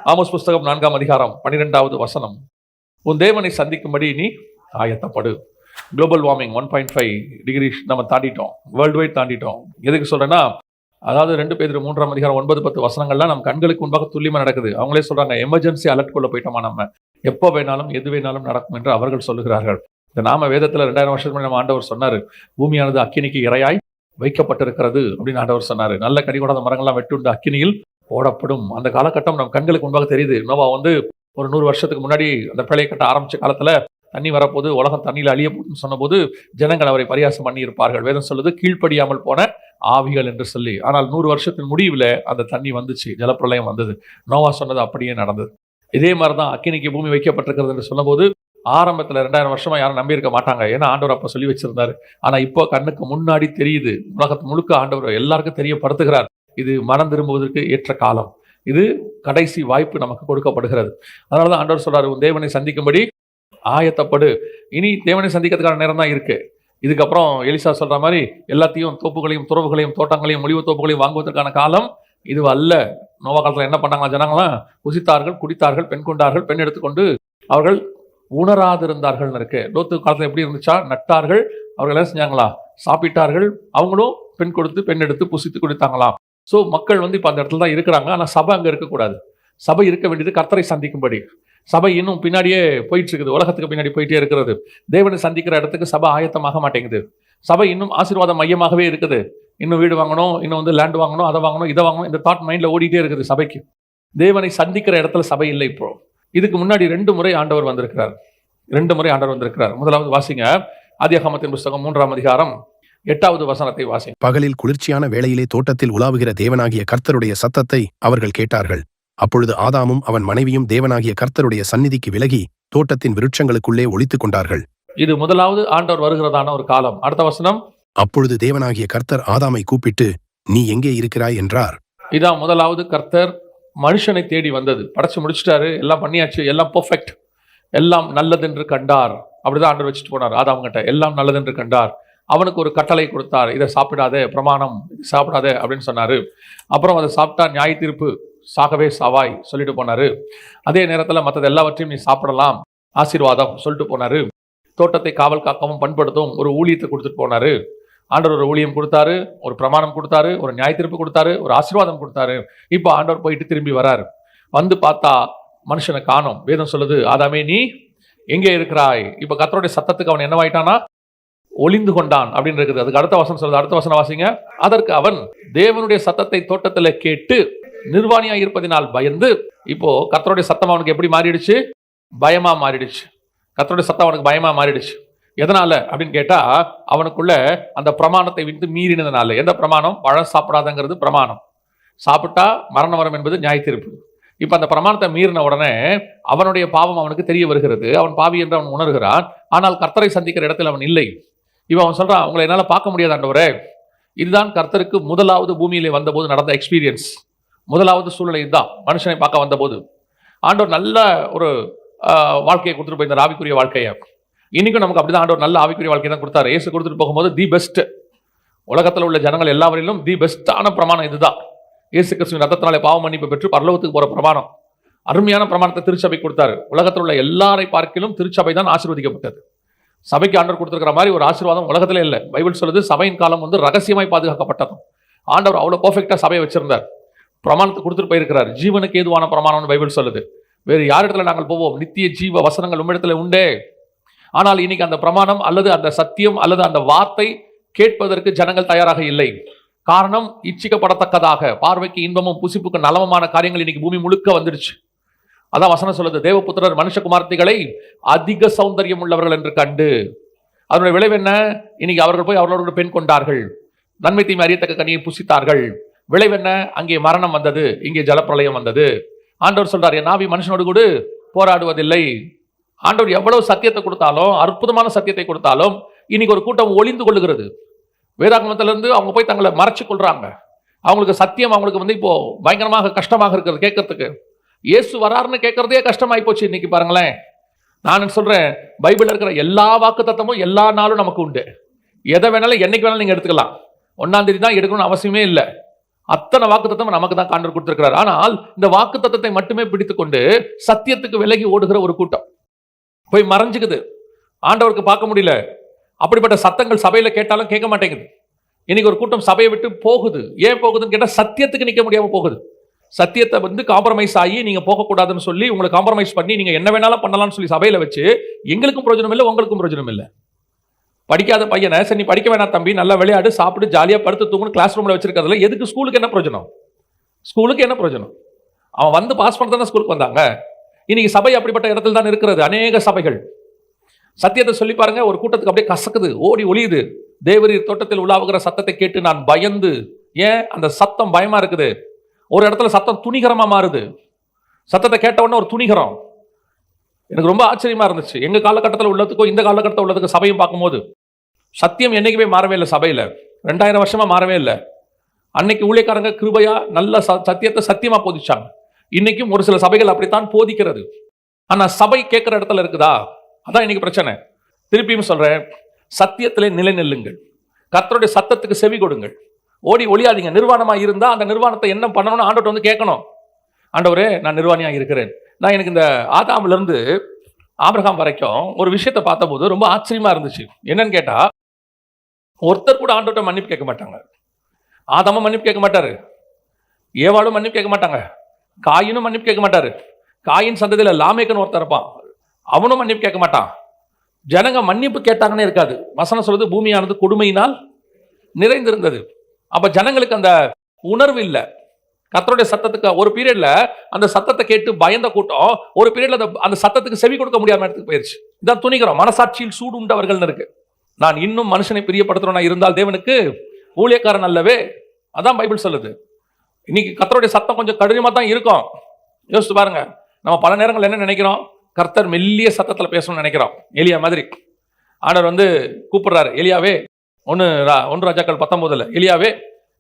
Amos புஸ்தகம் 4ஆம் அதிகாரம் 12வது வசனம். உன் தேவனை சந்திக்கும்படி நீ ஆயத்தப்படு. குளோபல் வார்மிங் 1.5 டிகிரி நம்ம தாண்டிட்டோம், வேர்ல்டு வைட் தாண்டிட்டோம். எதுக்கு சொல்றேன்னா, அதாவது 2 பேதுரு 3ஆம் அதிகாரம் 9-10 வசனங்கள்லாம் நம்ம கண்களுக்கு முன்பாக துல்லியமா நடக்குது. அவங்களே சொல்றாங்க, எமர்ஜென்சி அலர்ட் கொள்ள போயிட்டோமா, நம்ம எப்போ வேணாலும் எது வேணாலும் நடக்கும் என்று அவர்கள் சொல்லுகிறார்கள். இந்த நாம வேதத்துல 2000 வருஷத்துக்கு முன்னாடி நம்ம ஆண்டவர் சொன்னாரு, பூமியானது அக்கினிக்கு இரையாய் வைக்கப்பட்டிருக்கிறது அப்படின்னு ஆண்டவர் சொன்னாரு. நல்ல கனி கொடாத மரங்கள்லாம் வெட்டுண்டு அக்கினியில் போடப்படும். அந்த காலகட்டம் நம்ம கண்களுக்கு முன்பாக தெரியுது. நோவா வந்து ஒரு 100 வருஷத்துக்கு முன்னாடி அந்த பிரளய கட்ட ஆரம்பிச்ச காலத்துல தண்ணி வரப்போது, உலகம் தண்ணியில் அழிய போகுதுன்னு சொன்னபோது ஜனங்கள் அவரை பரியாசம் பண்ணி இருப்பார்கள். வேதம் சொல்லுது, கீழ்ப்படியாமல் போன ஆவிகள் என்று சொல்லி. ஆனால் 100 வருஷத்தின் முடிவில் அந்த தண்ணி வந்துச்சு, ஜலப்பிரளயம் வந்தது. நோவா சொன்னது அப்படியே நடந்தது. இதே மாதிரிதான் அக்கினிக்கு பூமி வைக்கப்பட்டிருக்கிறது என்று சொன்னபோது ஆரம்பத்தில் 2000 வருஷமா யாரும் நம்பி இருக்க மாட்டாங்க. ஏன்னா ஆண்டவர் அப்ப சொல்லி வச்சிருந்தாரு. ஆனா இப்போ கண்ணுக்கு முன்னாடி தெரியுது. உலகத்து முழுக்க ஆண்டவர் எல்லாருக்கும் தெரியப்படுத்துகிறார். இது மனம் திரும்புவதற்கு ஏற்ற காலம், இது கடைசி வாய்ப்பு நமக்கு கொடுக்கப்படுகிறது. அதனாலதான் ஆண்டவர் சொல்றாரு, உன் தேவனை சந்திக்கும்படி ஆயத்தப்படு. இனி தேவனை சந்திக்கிறதுக்கான நேரம் தான் இருக்கு. இதுக்கப்புறம் எலிசா சொல்ற மாதிரி எல்லாத்தையும் தோப்புகளையும் துறவுகளையும் தோட்டங்களையும் ஒளிவு தோப்புகளையும் வாங்குவதற்கான காலம் இது அல்ல. நோவா காலத்துல என்ன பண்ணாங்களா, ஜனங்களாம் புசித்தார்கள், குடித்தார்கள், பெண் கொண்டார்கள், பெண் எடுத்துக்கொண்டு அவர்கள் உணராதிருந்தார்கள் இருக்கு. லோத்து காலத்துல எப்படி இருந்துச்சா, நட்டார்கள், அவர்கள் என்ன செஞ்சாங்களா, சாப்பிட்டார்கள், அவங்களும் பெண் கொடுத்து பெண் எடுத்து புசித்து குடித்தாங்களாம். ஸோ மக்கள் வந்து இப்போ அந்த இடத்துல தான் இருக்கிறாங்க. ஆனால் சபை அங்கே இருக்கக்கூடாது. சபை இருக்க வேண்டியது கர்த்தரை சந்திக்கும்படி. சபை இன்னும் பின்னாடியே போயிட்டு இருக்குது, உலகத்துக்கு பின்னாடி போயிட்டே இருக்கிறது. தேவனை சந்திக்கிற இடத்துக்கு சபை ஆயத்தமாக மாட்டேங்குது. சபை இன்னும் ஆசீர்வாத மையமாகவே இருக்குது. இன்னும் வீடு வாங்கணும், இன்னும் வந்து லேண்ட் வாங்கணும், அதை வாங்கணும், இதை வாங்கணும், இந்த தாட் மைண்டில் ஓடிட்டே இருக்குது சபைக்கு. தேவனை சந்திக்கிற இடத்துல சபை இல்லை. இப்போ இதுக்கு முன்னாடி 2 முறை ஆண்டவர் வந்திருக்கிறார். 2 முறை ஆண்டவர் வந்திருக்கிறார். முதலாவது வாசிங்க, ஆதியாகமத்தின் புஸ்தகம் 3ஆம் அதிகாரம் 8வது வசனத்தை வாசிங்க. பகலில் குளிர்ச்சியான வேளையிலே தோட்டத்தில் உலாவுகிற தேவனாகிய கர்த்தருடைய சத்தத்தை அவர்கள் கேட்டார்கள். அப்பொழுது ஆதாமும் அவன் மனைவியும் தேவனாகிய கர்த்தருடைய சந்நிதிக்கு விலகி தோட்டத்தின் விருட்சங்களுக்குள்ளே ஒளித்துக் கொண்டார்கள். இது முதலாவது ஆண்டவர் வருகிறதான ஒரு காலம். அடுத்த வசனம், அப்பொழுது தேவனாகிய கர்த்தர் ஆதாமை கூப்பிட்டு, நீ எங்கே இருக்கிறாய் என்றார். இதான் முதலாவது கர்த்தர் மனுஷனை தேடி வந்தது. படைச்சு முடிச்சிட்டாரு, எல்லாம் பண்ணியாச்சு, எல்லாம் பெர்ஃபெக்ட், எல்லாம் நல்லதென்று கண்டார். அப்படிதான் ஆண்டவர் வச்சுட்டு போனார் ஆதாம்கிட்ட. எல்லாம் நல்லதென்று கண்டார். அவனுக்கு ஒரு கட்டளை கொடுத்தார், இதை சாப்பிடாதே, பிரமாணம், சாப்பிடாதே அப்படின்னு சொன்னாரு. அப்புறம் அதை சாப்பிட்டா நியாய தீர்ப்பு, சாகவே சாவாய் சொல்லிட்டு போனாரு. அதே நேரத்தில் மற்றது எல்லாவற்றையும் நீ சாப்பிடலாம், ஆசீர்வாதம் சொல்லிட்டு போனாரு. தோட்டத்தை காவல் காக்கவும் பண்படுத்தும் ஒரு ஊழியத்தை கொடுத்துட்டு போனாரு. ஆண்டவர் ஒரு ஊழியம் கொடுத்தாரு, ஒரு பிரமாணம் கொடுத்தாரு, ஒரு நியாய தீர்ப்பு கொடுத்தாரு, ஒரு ஆசீர்வாதம் கொடுத்தாரு. இப்போ ஆண்டவர் போயிட்டு திரும்பி வராரு. வந்து பார்த்தா மனுஷனை காணோம். வேதம் சொல்லுது, ஆதாமே நீ எங்கே இருக்கிறாய்? இப்போ கர்த்தருடைய சத்தத்துக்கு அவன் என்னவாயிட்டானா, ஒளிந்து கொண்டான் அப்படின்னு இருக்குது. அதுக்கு அடுத்த வசனம் சொல்லுது, அடுத்த வசனம் வாசிங்க. அதற்கு அவன் தேவனுடைய சத்தத்தை தோட்டத்தில் கேட்டு நிர்வாணியா இருப்பதினால் பயந்து. இப்போ கர்த்தருடைய சத்தம் அவனுக்கு எப்படி மாறிடுச்சு? பயமா மாறிடுச்சு. கர்த்தருடைய சத்தம் அவனுக்கு பயமா மாறிடுச்சு. எதனால அப்படின்னு கேட்டா, அவனுக்குள்ள அந்த பிரமாணத்தை விட்டு மீறினதுனால. எந்த பிரமாணம்? பழம் சாப்பிடாதங்கிறது பிரமாணம். சாப்பிட்டா மரண வரம் என்பது நியாய தீர்ப்பு. இப்ப அந்த பிரமாணத்தை மீறின உடனே அவனுடைய பாவம் அவனுக்கு தெரிய வருகிறது. அவன் பாவி என்று அவன் உணர்கிறான். ஆனால் கர்த்தரை சந்திக்கிற இடத்தில் அவன் இல்லை. இவன் அவன் சொல்றான், உங்களை என்னால பார்க்க முடியாது ஆண்டவரே. இதுதான் கர்த்தருக்கு முதலாவது பூமியிலே வந்தபோது நடந்த எக்ஸ்பீரியன்ஸ். முதலாவது சூழ்நிலை இதுதான். மனுஷனை பார்க்க வந்தபோது ஆண்டவர் நல்ல ஒரு வாழ்க்கையை கொடுத்துட்டு போயிருந்தார், ஆவிக்குரிய வாழ்க்கையை. இன்னைக்கும் நமக்கு அப்படிதான் ஆண்டவர் நல்ல ஆவிக்குரிய வாழ்க்கையை தான் கொடுத்தாரு. இயேசு கொடுத்துட்டு போகும்போது தி பெஸ்ட், உலகத்தில் உள்ள ஜனங்கள் எல்லாவரிலும் தி பெஸ்டான பிரமாணம் இதுதான். இயேசு கிறிஸ்துவின் ரத்தத்தினாலே பாவ மன்னிப்பு பெற்று பரலோகத்துக்கு போற பிரமாணம். அருமையான பிரமாணத்தை திருச்சபை கொடுத்தாரு. உலகத்தில் உள்ள எல்லாரை பார்க்கிலும் திருச்சபை தான் ஆசீர்வதிக்கப்பட்டது. சபைக்கு ஆண்டவர் கொடுத்திருக்கிற மாதிரி ஒரு ஆசீர்வாதம் உலகத்திலே இல்லை. பைபிள் சொல்லுது, சபையின் காலம் வந்து ரகசியமாய் பாதுகாக்கப்பட்டதும். ஆண்டவர் அவ்வளவு பெர்ஃபெக்டா சபையை வச்சிருந்தார். பிரமாணத்தை கொடுத்துட்டு போயிருக்கிறார். ஜீவனுக்கு ஏதுவான பிரமாணம்னு பைபிள் சொல்லுது. வேறு யாரிடத்துல நாங்கள் போவோம்? நித்திய ஜீவ வசனங்கள் உம்மிடத்துல உண்டே. ஆனால் இன்னைக்கு அந்த பிரமாணம் அல்லது அந்த சத்தியம் அல்லது அந்த வார்த்தை கேட்பதற்கு ஜனங்கள் தயாராக இல்லை. காரணம், இச்சிக்கப்படத்தக்கதாக பார்வைக்கு இன்பமும் புசிப்புக்கு நலமுமான காரியங்கள் இன்னைக்கு பூமி முழுக்க வந்துடுச்சு. அதான் வசனம் சொல்லுது, தேவபுத்திரர் மனுஷகுமார்த்திகளை அதிக சௌந்தரியம் உள்ளவர்கள் என்று கண்டு. அதனுடைய விளைவு என்ன? இன்னைக்கு அவர்கள் போய் அவர்களோடு பெண் கொண்டார்கள், நன்மை தீமை அறியத்தக்க கனியை புசித்தார்கள். விளைவு என்ன? அங்கே மரணம் வந்தது, இங்கே ஜலப்பிரளயம் வந்தது. ஆண்டவர் சொல்றார், என் ஆவி மனுஷனோடு கூட போராடுவதில்லை. ஆண்டவர் எவ்வளவு சத்தியத்தை கொடுத்தாலும், அற்புதமான சத்தியத்தை கொடுத்தாலும், இன்னைக்கு ஒரு கூட்டம் ஒளிந்து கொள்ளுகிறது. வேதாகமத்திலிருந்து அவங்க போய் தங்களை மறைச்சு கொள்றாங்க. அவங்களுக்கு சத்தியம் அவங்களுக்கு வந்து இப்போ பயங்கரமாக கஷ்டமாக இருக்கிறது கேட்கறதுக்கு. இயேசு வராருன்னு கேட்கறதே கஷ்டமாயி போச்சு இன்னைக்கு. பாருங்களேன், நான் சொல்றேன், பைபிள்ல இருக்கிற எல்லா வாக்கு தத்தமும் எல்லா நாளும் நமக்கு உண்டு. எதை வேணாலும் என்னைக்கு வேணாலும் நீங்க எடுத்துக்கலாம். 1ஆம் தேதி தான் எடுக்கணும்னு அவசியமே இல்லை. அத்தனை வாக்குத்தத்தம் நமக்கு தான் ஆண்டவர் கொடுத்திருக்கிறார். ஆனால் இந்த வாக்குத்தத்தத்தை மட்டுமே பிடித்துக்கொண்டு சத்தியத்துக்கு விலகி ஓடுகிற ஒரு கூட்டம் போய் மறைஞ்சுக்குது. ஆண்டவருக்கு பார்க்க முடியல. அப்படிப்பட்ட சத்தங்கள் சபையில கேட்டாலும் கேட்க மாட்டேங்குது. இன்னைக்கு ஒரு கூட்டம் சபையை விட்டு போகுது. ஏன் போகுதுன்னு கேட்டா சத்தியத்துக்கு நிக்க முடியாம போகுது. சத்தியத்தை காம்ப்ரமைஸ் ஆகி நீங்க போகக்கூடாதுன்னு சொல்லி உங்களை காம்ப்ரமைஸ் பண்ணி நீங்க என்ன வேணாலும் பண்ணலாம்னு சொல்லி சபையில வச்சு எங்களுக்கும் பிரயோஜனம் இல்லை, உங்களுக்கும் பிரயோஜனம் இல்லை. படிக்காத பையனை சரி நீ படிக்க வேணாம் தம்பி, நல்லா விளையாடு, சாப்பிட்டு ஜாலியா படுத்து தூங்கணும் கிளாஸ் ரூம்ல வச்சிருக்கிறதுல எதுக்கு? ஸ்கூலுக்கு என்ன பிரயோஜனம்? ஸ்கூலுக்கு என்ன பிரயோஜனம்? அவன் வந்து பாஸ் பண்ண தானே ஸ்கூலுக்கு வந்தாங்க. இன்னைக்கு சபை அப்படிப்பட்ட இடத்துல தான் இருக்கிறது. அநேக சபைகள் சத்தியத்தை சொல்லி பாருங்க, ஒரு கூட்டத்துக்கு அப்படியே கசக்குது, ஓடி ஒளியுது. தேவரீர் தோட்டத்தில் உலாவுகிற சத்தத்தை கேட்டு நான் பயந்து. ஏன் அந்த சத்தம் பயமா இருக்குது? ஒரு இடத்துல சத்தம் துணிகரமா மாறுது. சத்தத்தை கேட்ட உடனே ஒரு துணிகரம். எனக்கு ரொம்ப ஆச்சரியமா இருந்துச்சு. எங்க காலகட்டத்தில் உள்ளதுக்கும் இந்த காலகட்டத்தில் உள்ளதுக்கு சபையும் பார்க்கும்போது சத்தியம் என்னைக்குமே மாறவே இல்லை. சபையில 2000 வருஷமா மாறவே இல்லை. அன்னைக்கு ஊழியக்காரங்க கிருபையா நல்ல சத்தியத்தை சத்தியமா போதிச்சாங்க. இன்னைக்கும் ஒரு சில சபைகள் அப்படித்தான் போதிக்கிறது. ஆனா சபை கேட்கிற இடத்துல இருக்குதா? அதான் இன்னைக்கு பிரச்சனை. திருப்பியும் சொல்றேன், சத்தியத்திலே நிலை நில்லுங்கள். கர்த்தருடைய சத்தத்துக்கு செவி கொடுங்கள். ஓடி ஒளியாதீங்க. நிர்வாணமா இருந்தா அந்த நிர்வாணத்தை என்ன பண்ணணும்னு ஆண்டவர்ட்ட வந்து கேட்கணும். ஆண்டவரே நான் நிர்வாணியா இருக்கிறேன். நான் எனக்கு இந்த ஆதாம்ல இருந்து ஆபிரகாம் வரைக்கும் ஒரு விஷயத்தை பார்த்தபோது ரொம்ப ஆச்சரியமா இருந்துச்சு. என்னன்னு கேட்டா, ஒருத்தர் கூட ஆண்டவர்ட்ட மன்னிப்பு கேட்க மாட்டாங்க. ஆதாமும் மன்னிப்பு கேட்க மாட்டாரு, ஏவாளும் மன்னிப்பு கேட்க மாட்டாங்க, காயினும் மன்னிப்பு கேட்க மாட்டாரு. காயின் சந்ததியில லாமேக்குன்னு ஒருத்தர் இருப்பான், அவனும் மன்னிப்பு கேட்க மாட்டான். ஜனங்க மன்னிப்பு கேட்டாங்கன்னே இருக்காது. வசனம் சொல்லுது பூமியானது கொடுமையினால் நிறைந்திருந்தது. அப்ப ஜனங்களுக்கு அந்த உணர்வு இல்லை. கர்த்தருடைய சத்தத்துக்கு ஒரு பீரியட்ல அந்த சத்தத்தை கேட்டு பயந்த கூட்டம் ஒரு பீரியட்ல அந்த சத்தத்துக்கு செவி கொடுக்க முடியாம இடத்துக்கு போயிருச்சு. இதான் துணிகிறோம். மனசாட்சியில் சூடு உண்டவர்கள் இருக்கு. நான் இன்னும் மனுஷனை பிரியப்படுத்துறவனா இருந்தால் தேவனுக்கு ஊழியக்காரன் அல்லவே. அதான் பைபிள் சொல்லுது. இன்னைக்கு கர்த்தருடைய சத்தம் கொஞ்சம் கடினமா தான் இருக்கும். யோசிச்சு பாருங்க, நம்ம பல நேரங்கள் என்ன நினைக்கிறோம்? கர்த்தர் மெல்லிய சத்தத்துல பேசணும்னு நினைக்கிறோம். எலியா மாதிரி ஆண்டவர் கூப்பிடுறாரு, எலியாவே 1 ராஜாக்கள் 19 எலியாவே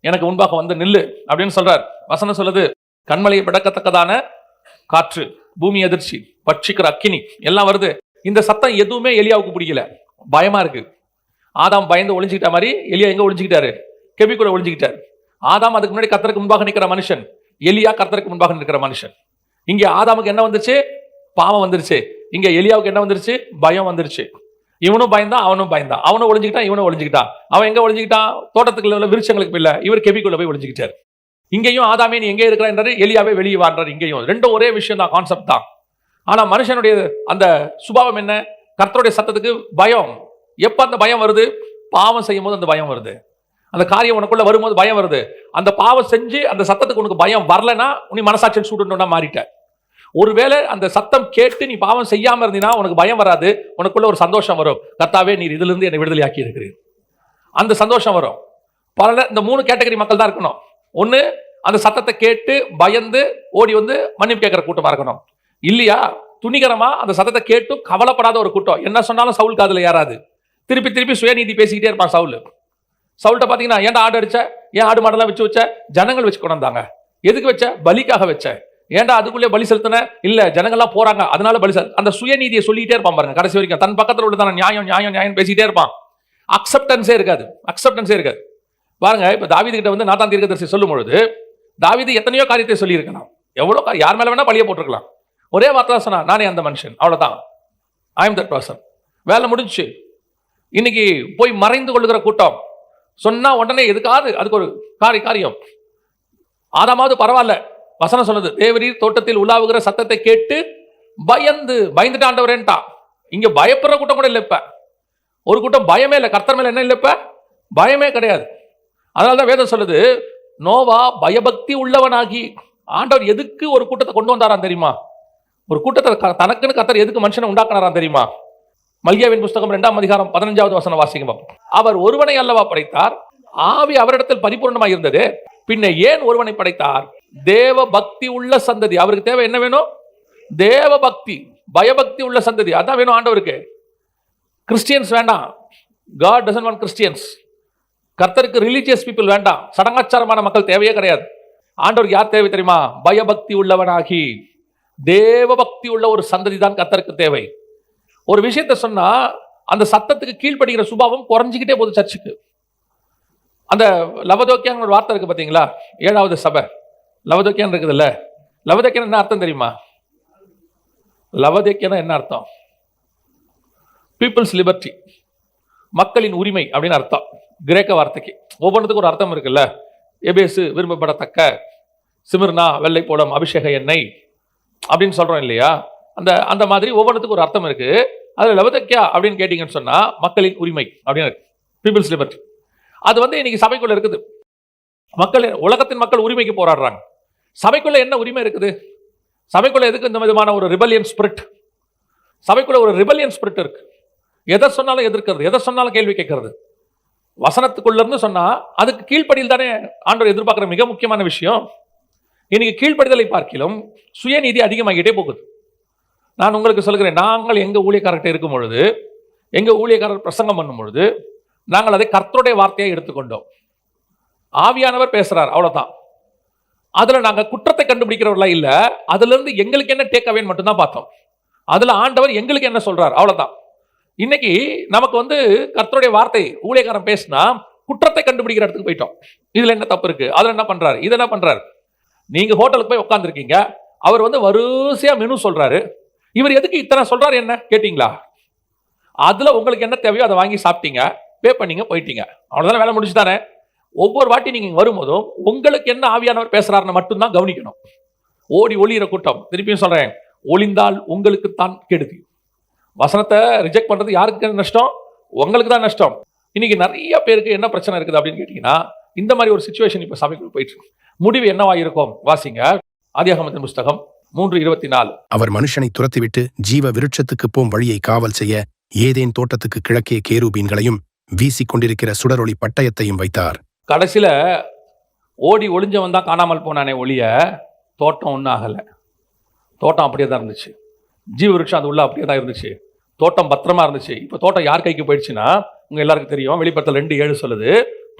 எனக்கு முன்பாக வந்து நில்லு அப்படின்னு சொல்றார். வசனம் சொல்லுது, கண்மலையை பிடக்கத்தக்கதான காற்று, பூமி அதிர்ச்சி, பட்சிக்கிற அக்கினி எல்லாம் வருது. இந்த சத்தம் எதுவுமே எலியாவுக்கு பிடிக்கல, பயமா இருக்கு. ஆதாம் பயந்து ஒளிஞ்சுக்கிட்ட மாதிரி எலியா எங்க ஒளிஞ்சுக்கிட்டாரு? கெபிக்குள்ள ஒளிஞ்சுக்கிட்டாரு. ஆதாம் அதுக்கு முன்னாடி கர்த்தருக்கு முன்பாக நிற்கிற மனுஷன், எலியா கர்த்தருக்கு முன்பாக நிற்கிற மனுஷன். இங்க ஆதாமுக்கு என்ன வந்துருச்சு? பாவம் வந்துருச்சு. இங்க எலியாவுக்கு என்ன வந்துருச்சு? பயம் வந்துருச்சு. இவனும் பயந்தான், அவனும் பயந்தான். அவனும் ஒளிஞ்சுக்கிட்டான், இவனும் ஒளிஞ்சுக்கிட்டான். அவன் எங்க ஒளிஞ்சுக்கிட்டான்? தோட்டத்துக்குள்ள உள்ள விருட்சங்களுக்கு இல்ல, இவர் கெபிக்குள்ள போய் ஒளிஞ்சுக்கிட்டாரு. இங்கேயும் ஆதாமே நீ எங்கே இருக்கிறாரு, எலியாவே வெளியே வாழ்றாரு. இங்கேயும் ரெண்டும் ஒரே விஷயம் தான், கான்செப்ட் தான். ஆனா மனுஷனுடைய அந்த சுபாவம் என்ன? கர்த்தருடைய சத்தத்துக்கு பயம். எப்ப அந்த பயம் வருது? பாவம் செய்யும் போது அந்த பயம் வருது. அந்த காரியம் உனக்குள்ள வரும்போது பயம் வருது. அந்த பாவம் செஞ்சு அந்த சத்தத்துக்கு உனக்கு பயம் வரலன்னா நீ மனசாட்சியில் சூடுன்னா மாறிட்ட. ஒருவேளை அந்த சத்தம் கேட்டு நீ பாவம் செய்யாம இருந்தீனா உனக்கு பயம் வராது, உனக்குள்ள ஒரு சந்தோஷம் வரும். கர்த்தாவே நீர் இதுல இருந்து என்னை விடுதலை ஆக்கி இருக்கிறீர், அந்த சந்தோஷம் வரும். இந்த 3 கேட்டகரி மக்கள் தான் இருக்கணும். ஒண்ணு, அந்த சத்தத்தை கேட்டு பயந்து ஓடி வந்து மன்னிப்பு கேட்கிற கூட்டமா இருக்கணும். இல்லையா துணிகரமா அந்த சத்தத்தை கேட்டு கவலைப்படாத ஒரு கூட்டம். என்ன சொன்னாலும் சவுல் காதுல ஏறாது. திருப்பி திருப்பி சுயநீதி பேசிக்கிட்டே இருப்பான் சவுல். சவுல்ட்ட பாத்தீங்கன்னா, ஏன்டா ஆடு அடிச்ச, ஏன் ஆடு மாடெல்லாம் வச்ச? ஜனங்கள் வச்சு கொண்டு வந்தாங்க. எதுக்கு வச்ச? பலிக்காக வச்ச. ஏன்டா அதுக்குள்ளே பலி செலுத்தின? இல்ல ஜனங்கள்லாம் போறாங்க அதனால பலி செலுத்த. அந்த சுயநீதியை சொல்லிட்டே இருப்பான் பாருங்க கடைசி வரைக்கும். தன் பக்கத்தில் உள்ளதான நியாயம் நியாயம் நியாயம் பேசிட்டே இருப்பான். அக்செப்டன்ஸே இருக்காது, அக்செப்டன்ஸே இருக்காது. பாருங்க, இப்ப தாவீது கிட்ட வந்து நாத்தான் தீர்க்கதரிசி சொல்லும் பொழுது தாவீது எத்தனையோ காரியத்தை சொல்லி இருக்கலாம். எவ்வளவு யார் மேல வேணா பழிய போட்டிருக்கலாம். ஒரே வார்த்தை சொன்னா, நானே அந்த மனுஷன், அவ்வளவுதான், ஐ எம் தட் பர்சன், வேலை முடிஞ்சுச்சு. இன்னைக்கு போய் மறைந்து கொள்ளுகிற கூட்டம். சொன்னா உடனே எதுக்காது அதுக்கு ஒரு காரியம். ஆதாமாவது பரவாயில்ல, வசனம் சொல்லுது தேவரீர் தோட்டத்தில் உலாவுகிற சத்தத்தை கேட்டு பயந்துட்டு ஆண்டவரேன்ட்டா. இங்க பயப்படுற கூட்டம் கூட இல்லை. இப்ப ஒரு கூட்டம் பயமே இல்லை. கர்த்தர் மேல என்ன இல்லை, இப்ப பயமே கிடையாது. அதனாலதான் வேதம் சொல்லுது, நோவா பயபக்தி உள்ளவனாகி. ஆண்டவர் எதுக்கு ஒரு கூட்டத்தை கொண்டு வந்தாராம் தெரியுமா? ஒரு கூட்டத்தை தனக்குன்னு கர்த்தர் எதுக்கு மனுஷனை உண்டாக்குனாராம் தெரியுமா? மல்கியாவின் புஸ்தகம் 2ஆம் அதிகாரம் 15வது வசனம் வாசிங்க. அவர் ஒருவனை அல்லவா படைத்தார், ஆவி அவரிடத்தில் பரிபூர்ணமாக இருந்தது, பின்ன ஏன் ஒருவனை படைத்தார்? தேவ பக்தி உள்ள சந்ததி. அவருக்கு தேவை என்ன வேணும்? தேவ பக்தி, பயபக்தி உள்ள சந்ததி. அதான் வேணும் ஆண்டவருக்கு. கிறிஸ்டியன்ஸ் வேண்டாம். God doesn't want Christians. கர்த்தருக்கு ரிலீஜியஸ் பீப்புள் வேண்டாம். சடங்காச்சாரமான மக்கள் தேவையே கிடையாது. ஆண்டவருக்கு யார் தேவை தெரியுமா? பயபக்தி உள்ளவனாகி தேவ பக்தி உள்ள ஒரு சந்ததி தான் கர்த்தருக்கு தேவை. ஒரு விஷயத்தை சொன்னா அந்த சத்தத்துக்கு கீழ்ப்படுகிற சுபாவம் குறைஞ்சிக்கிட்டே போகுது சர்ச்சுக்கு. அந்த லவதோக்கியான்னு ஒரு வார்த்தை இருக்கு பார்த்தீங்களா, 7வது சபை லவதோக்கியான்னு இருக்குதுல்ல. லவதோக்கியான்னு என்ன அர்த்தம் தெரியுமா? லவதோக்கியானா என்ன அர்த்தம்? பீப்புள்ஸ் லிபர்ட்டி, மக்களின் உரிமை அப்படின்னு அர்த்தம். கிரேக்க வார்த்தைக்கு ஒவ்வொன்றுத்துக்கும் ஒரு அர்த்தம் இருக்குல்ல. எபேசு விரும்பப்படத்தக்க, சிமிர்னா வெள்ளை போலம் அபிஷேக எண்ணெய் அப்படின்னு சொல்றோம் இல்லையா. அந்த அந்த மாதிரி ஒவ்வொன்றுத்துக்கும் ஒரு அர்த்தம் இருக்கு. அதுல லவதோக்கியா அப்படின்னு கேட்டீங்கன்னு சொன்னா மக்களின் உரிமை அப்படின்னு இருக்கு, பீப்புள்ஸ் லிபர்ட்டி. அது இன்னைக்கு சபைக்குள்ள இருக்குது. மக்கள், உலகத்தின் மக்கள் உரிமைக்கு போராடுறாங்க. சபைக்குள்ள என்ன உரிமை இருக்குது? சபைக்குள்ள எதுக்கு இந்த விதமான ஒரு ரிபல்லியன் ஸ்பிரிட்? சபைக்குள்ள ஒரு ரிபல்லியன் ஸ்பிரிட் இருக்கு. எதை சொன்னாலும் எதிர்க்கிறது, எதை சொன்னாலும் கேள்வி கேட்கறது. வசனத்துக்குள்ள இருந்து சொன்னா அதுக்கு கீழ்ப்படியில் தானே ஆண்டவர் எதிர்பார்க்கிற மிக முக்கியமான விஷயம். இன்னைக்கு கீழ்ப்படிதலை பார்க்கிலும் சுயநீதி அதிகமாகிட்டே போகுது. நான் உங்களுக்கு சொல்கிறேன், நாங்கள் எங்க ஊழியக்காரர்கிட்ட இருக்கும் பொழுது, எங்க ஊழியக்காரர் பிரசங்கம் பண்ணும் பொழுது, நாங்கள் அதை கர்த்தருடைய வார்த்தையை எடுத்துக்கொண்டோம். ஆவியானவர் பேசுறார், அவ்வளவுதான். அதுல நாங்க குற்றத்தை கண்டுபிடிக்கிறவர்களா இல்ல, அதுல இருந்து எங்களுக்கு என்ன டேக் அவே மட்டும் தான் பார்த்தோம். அதுல ஆண்டவர் எங்களுக்கு என்ன சொல்றார், அவ்வளவுதான். இன்னைக்கு நமக்கு கர்த்தருடைய வார்த்தை ஊழியக்காரன் பேசினா குற்றத்தை கண்டுபிடிக்கிற இடத்துக்கு போயிட்டோம். இதுல என்ன தப்பு இருக்கு, அதுல என்ன பண்றாரு, இது என்ன பண்றாரு. நீங்க ஹோட்டலுக்கு போய் உட்காந்துருக்கீங்க, அவர் வரிசையா மெனு சொல்றாரு. இவர் எதுக்கு இத்தனை சொல்றாரு என்ன கேட்டீங்களா? அதுல உங்களுக்கு என்ன தேவையோ அதை வாங்கி சாப்பிட்டீங்க, பே பண்ணீங்க, போயிட்டீங்க. அவ்வளவுதான், வேலை முடிச்சு தானே. ஒவ்வொரு வாட்டி நீங்க வரும்போதும் உங்களுக்கு என்ன ஆவியானவர் பேசுறாருன்னு மட்டும்தான் கவனிக்கணும். ஓடி ஒளியிற கூட்டம், திருப்பியும் சொல்றேன், ஒளிந்தால் உங்களுக்கு தான் கெடுதி. வசனத்தை ரிஜெக்ட் பண்றது யாருக்கு நஷ்டம்? உங்களுக்கு தான் நஷ்டம். இன்னைக்கு நிறைய பேருக்கு என்ன பிரச்சனை இருக்குது அப்படின்னு கேட்டீங்கன்னா, இந்த மாதிரி ஒரு சிச்சுவேஷன் இப்ப சபைக்குள்ள போயிட்டு இருக்கு. முடிவு என்னவா இருக்கும்? வாசிங்க ஆதியாகமத்தின் புஸ்தகம் 3:24. அவர் மனுஷனை துரத்திவிட்டு ஜீவ விருட்சத்துக்கு போம் வழியை காவல் செய்ய ஏதேன் தோட்டத்துக்கு கிழக்கே கேருபீன்களையும் வீசிக் கொண்டிருக்கிற சுடரொளி பட்டயத்தையும் வைத்தார். கடைசியில ஓடி ஒளிஞ்சவன் தான் காணாமல் போனானே ஒளிய, தோட்டம் ஒன்றும் ஆகல. தோட்டம் அப்படியே தான் இருந்துச்சு. ஜீவ விருட்சம் அது உள்ள அப்படியே தான் இருந்துச்சு. தோட்டம் பத்திரமா இருந்துச்சு. இப்போ தோட்டம் யார் கைக்கு போயிடுச்சுன்னா, உங்க எல்லாருக்கும் தெரியும், வெளிப்படுத்தல் 2:7 சொல்லுது,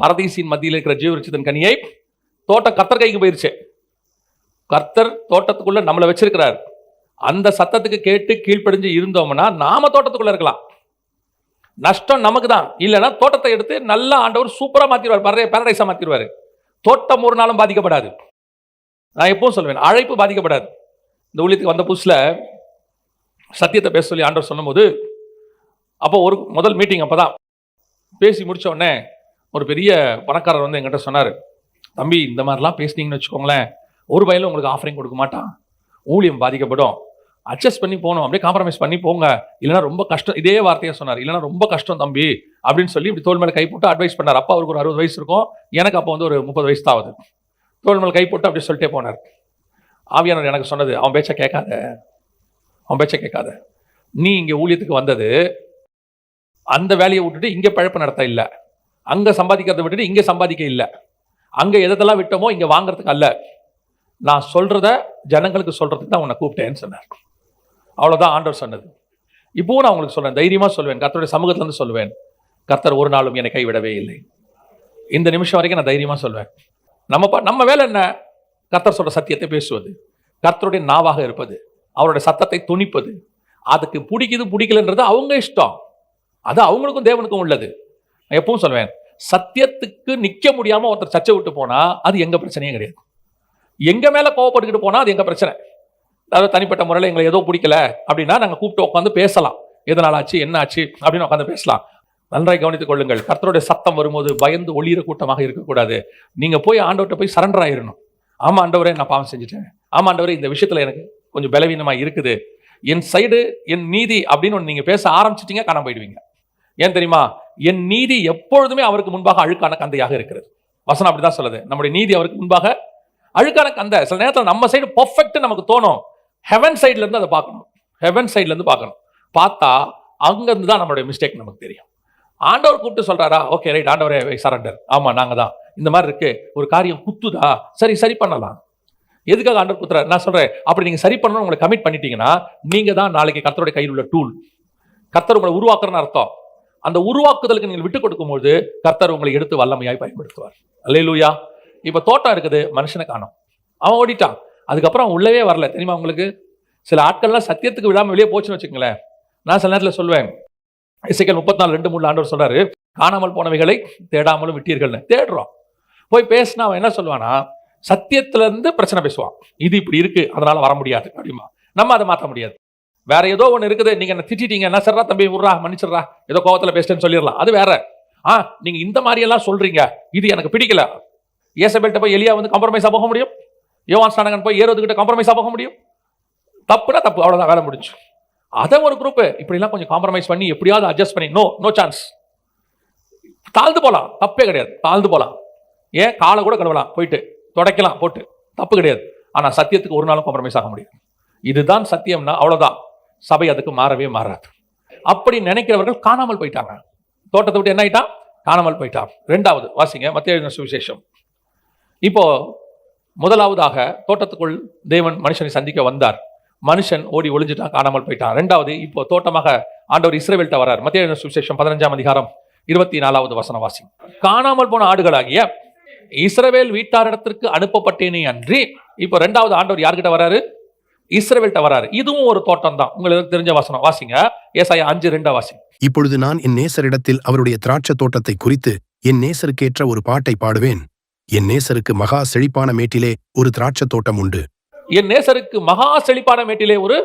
பரதீசின் மத்தியில் இருக்கிற ஜீவ விருட்சத்தின் கனியை தோட்டம் கர்த்தர் கைக்கு போயிருச்சு. கர்த்தர் தோட்டத்துக்குள்ள நம்மளை வச்சிருக்கிறார். அந்த சத்தத்துக்கு கேட்டு கீழ்ப்படிஞ்சு இருந்தோம்னா நாம தோட்டத்துக்குள்ள இருக்கலாம். நஷ்டம் நமக்கு தான். இல்லைன்னா தோட்டத்தை எடுத்து நல்லா ஆண்டவர் சூப்பரா மாத்திடுவார், பாரடைஸா மாத்திடுவாரு. தோட்டம் ஒரு நாளும் பாதிக்கப்படாது. நான் எப்பவும் சொல்வேன், அழைப்பு பாதிக்கப்படாது. இந்த ஊழியத்துக்கு வந்த புதுசுல சத்தியத்தை பேச சொல்லி ஆண்டவர் சொல்லும் போது, அப்போ ஒரு முதல் மீட்டிங் அப்பதான் பேசி முடிச்ச உடனே ஒரு பெரிய பணக்காரர் என்கிட்ட சொன்னார், தம்பி இந்த மாதிரிலாம் பேசினீங்கன்னு வச்சுக்கோங்களேன், ஒரு பையில உங்களுக்கு ஆஃபரிங் கொடுக்க மாட்டான், ஊழியம் பாதிக்கப்படும், அட்ஜஸ்ட் பண்ணி போகணும், அப்படியே காம்ப்ரமைஸ் பண்ணி போங்க, இல்லைன்னா ரொம்ப கஷ்டம். இதே வார்த்தையை சொன்னார், இல்லைன்னா ரொம்ப கஷ்டம் தம்பி அப்படின்னு சொல்லி இப்படி தோல் மேலே கை போட்டு அட்வைஸ் பண்ணார். அப்பா அவருக்கு ஒரு 60 வயசு இருக்கும், எனக்கு அப்போ ஒரு 30 வயசு தான் ஆகுது. தோல் மேலே கை போட்டு அப்படி சொல்லிட்டே போனார். ஆவியானவர் எனக்கு சொன்னது, அவன் பேச்சை கேட்காத, அவன் பேச்சை கேட்காத. நீ இங்கே ஊழியத்துக்கு வந்தது அந்த வேலையை விட்டுட்டு இங்கே பழப்பு நடத்த இல்லை, அங்கே சம்பாதிக்கிறத விட்டுட்டு இங்கே சம்பாதிக்க இல்லை, அங்கே எதெல்லாம் விட்டோமோ இங்கே வாங்குறதுக்கு அல்ல, நான் சொல்றத ஜனங்களுக்கு சொல்றதுக்கு தான் உன்னை கூப்பிட்டேன்னு சொன்னார். அவ்வளோதான் ஆண்டவர் சொன்னது. இப்போவும் நான் உங்களுக்கு சொல்றேன், தைரியமா சொல்வேன், கர்த்தருடைய சமூகத்திலிருந்து சொல்வேன், கர்த்தர் ஒரு நாளும் என்னை கைவிடவே இல்லை. இந்த நிமிஷம் வரைக்கும் நான் தைரியமா சொல்வேன். நம்ம வேலை என்ன? கர்த்தர் சொல்ற சத்தியத்தை பேசுவது, கர்த்தருடைய நாவாக இருப்பது, அவருடைய சத்தத்தை துணிப்பது. அதுக்கு பிடிக்குது பிடிக்கலன்றது அவங்க இஷ்டம், அது அவங்களுக்கும் தேவனுக்கும் உள்ளது. நான் எப்பவும் சொல்வேன், சத்தியத்துக்கு நிக்க முடியாம ஒருத்தர் சர்ச்சை விட்டு போனா அது எங்க பிரச்சனையே கிடையாது. எங்க மேல கோவப்பட்டுக்கிட்டு போனா அது எங்க பிரச்சனை. அதாவது தனிப்பட்ட முறையில் எங்களை ஏதோ பிடிக்கல அப்படின்னா நாங்கள் கூப்பிட்டு உட்காந்து பேசலாம், எதனால் ஆச்சு என்ன ஆச்சு அப்படின்னு உட்காந்து பேசலாம். நன்றாய் கவனித்துக் கொள்ளுங்கள், கர்த்தருடைய சத்தம் வரும்போது பயந்து ஒளியிற கூட்டமாக இருக்கக்கூடாது. நீங்க போய் ஆண்டவர்கிட்ட போய் சரண்டர் ஆயிடணும். ஆமா ஆண்டவரே, நான் பாவம் செஞ்சுட்டேன், ஆமா ஆண்டவரே இந்த விஷயத்துல எனக்கு கொஞ்சம் பலவீனமா இருக்குது, என் சைடு என் நீதி அப்படின்னு நீங்க பேச ஆரம்பிச்சிட்டீங்க, காணாம போயிடுவீங்க. ஏன் தெரியுமா? என் நீதி எப்பொழுதுமே அவருக்கு முன்பாக அழுக்கான கந்தையாக இருக்கிறது. வசனம் அப்படிதான் சொல்லுது, நம்முடைய நீதி அவருக்கு முன்பாக அழுக்கான கந்தை. சில நேரத்தில் நம்ம சைடு பர்ஃபெக்ட் நமக்கு தோணும், ஹெவன் சைட்ல இருந்து அதை பார்க்கணும், ஹெவன் சைட்ல இருந்து பார்க்கணும். பார்த்தா அங்கிருந்து தான் நம்மளுடைய மிஸ்டேக் நமக்கு தெரியும். ஆண்டவர் கூப்பிட்டு சொல்றாரா, ஓகே ரைட் ஆண்டவரே சரண்டர், ஆமா நாங்க தான் இந்த மாதிரி இருக்கு, ஒரு காரியம் குத்துதா, சரி பண்ணலாம். எதுக்காக ஆண்டவர் குத்துறாரு? நான் சொல்றேன், அப்படி நீங்க சரி பண்ணணும் உங்களை கமிட் பண்ணிட்டீங்கன்னா நீங்க தான் நாளைக்கு கர்த்தருடைய கையில் உள்ள டூல். கர்த்தர் உங்களை உருவாக்குறன்னு அர்த்தம். அந்த உருவாக்குதலுக்கு நீங்கள் விட்டு கொடுக்கும் போது கர்த்தர் உங்களை எடுத்து வல்லமையாய் பயன்படுத்துவார். அல்லேலூயா. இப்ப தோட்டம் இருக்குது, மனுஷனை காணோம், அவன் ஓடிட்டான், அதுக்கப்புறம் அவன் உள்ளவே வரல. தெரியுமா உங்களுக்கு? சில ஆட்கள்லாம் சத்தியத்துக்கு விடாம வெளியே போச்சுன்னு வச்சுக்கங்களேன். நான் சில நேரத்தில் சொல்வேன், எசேக்கியேல் 34:2-3 ஆண்டவர் சொல்றாரு, காணாமல் போனவைகளை தேடாமலும் விட்டீர்கள்னு தேடுறோம். போய் பேசினா அவன் என்ன சொல்லுவானா, சத்தியத்துல இருந்து பிரச்சனை பேசுவான். இது இப்படி இருக்கு, அதனால வர முடியாது அப்படிமா. நம்ம அதை மாற்ற முடியாது. வேற ஏதோ ஒன்று இருக்குது, நீங்க என்ன திட்டிட்டீங்க, என்ன சரிடா தம்பி, விட்றா, மன்னிச்சிடறா, ஏதோ கோவத்துல பேசிட்டேன்னு சொல்லிடலாம், அது வேற. நீங்க இந்த மாதிரி எல்லாம் சொல்றீங்க, இது எனக்கு பிடிக்கல. ஏசபேல்ட்ட போய் எலியா வந்து காம்ப்ரமைஸா போக முடியும்? யோவான் ஸ்நானகன் போய் ஏரோதுகிட்ட காம்ப்ரமைஸா போக முடியும்? தப்புனா தப்பு, அவ்வளவுதான், வேலை முடிஞ்சு. அதை ஒரு குரூப் இப்படி எல்லாம் கொஞ்சம் காம்ப்ரமைஸ் பண்ணி எப்படியாவது அட்ஜஸ்ட் பண்ணி, நோ சான்ஸ், தாழ்ந்து போலாம், தப்பே கிடையாது, தாழ்ந்து போலாம். ஏன் காலை கூட கழுவலாம், போயிட்டு துடைக்கலாம் போட்டு, தப்பு கிடையாது. ஆனா சத்தியத்துக்கு ஒரு நாளும் காம்ப்ரமைஸ் ஆக முடியாது. இதுதான் சத்தியம்னா அவ்வளவுதான். சபை அதுக்கு மாறவே மாறாது. அப்படி நினைக்கிறவர்கள் காணாமல் போயிட்டாங்க. தோட்டத்தை விட்டு என்ன ஆயிட்டான்? காணாமல் போயிட்டான். இரண்டாவது வாசிங்க மத்தேயு எழுதின சுவிசேஷம். இப்போ முதலாவதாக தோட்டத்துக்குள் தேவன் மனுஷனை சந்திக்க வந்தார். மனுஷன் ஓடி ஒளிஞ்சிட்டான், காணாமல் போயிட்டான். இரண்டாவது இப்போ தோட்டமாக ஆண்டவர் இஸ்ரவேல்ட்ட வரார். மத்தேயு எழுதின சுவிசேஷம் 15ஆம் அதிகாரம் 24வது வசனம் வாசி. காணாமல் போன ஆடுகளாகிய இஸ்ரவேல் வீட்டாரிடத்திற்கு அனுப்பப்பட்டேனே அன்றி, இப்போ இரண்டாவது ஆண்டவர் யார்கிட்ட வராரு? இஸ்ரவேல்ட்ட வராரு. இதுவும் ஒரு தோட்டம் தான். உங்களுக்கு தெரிஞ்ச வசனம் வாசிங்க, ஏசாயா 5:2 வாசி. இப்பொழுது நான் என் நேசரிடத்தில் அவருடைய திராட்சை தோட்டத்தை குறித்து என் நேசருக்கேற்ற ஒரு பாட்டை பாடுவேன். என் நேசருக்கு மகா செழிப்பான மேட்டிலே ஒரு திராட்சை தோட்டம் உண்டு. என் நேசருக்கு மகா செழிப்பான மேட்டிலே ஒரு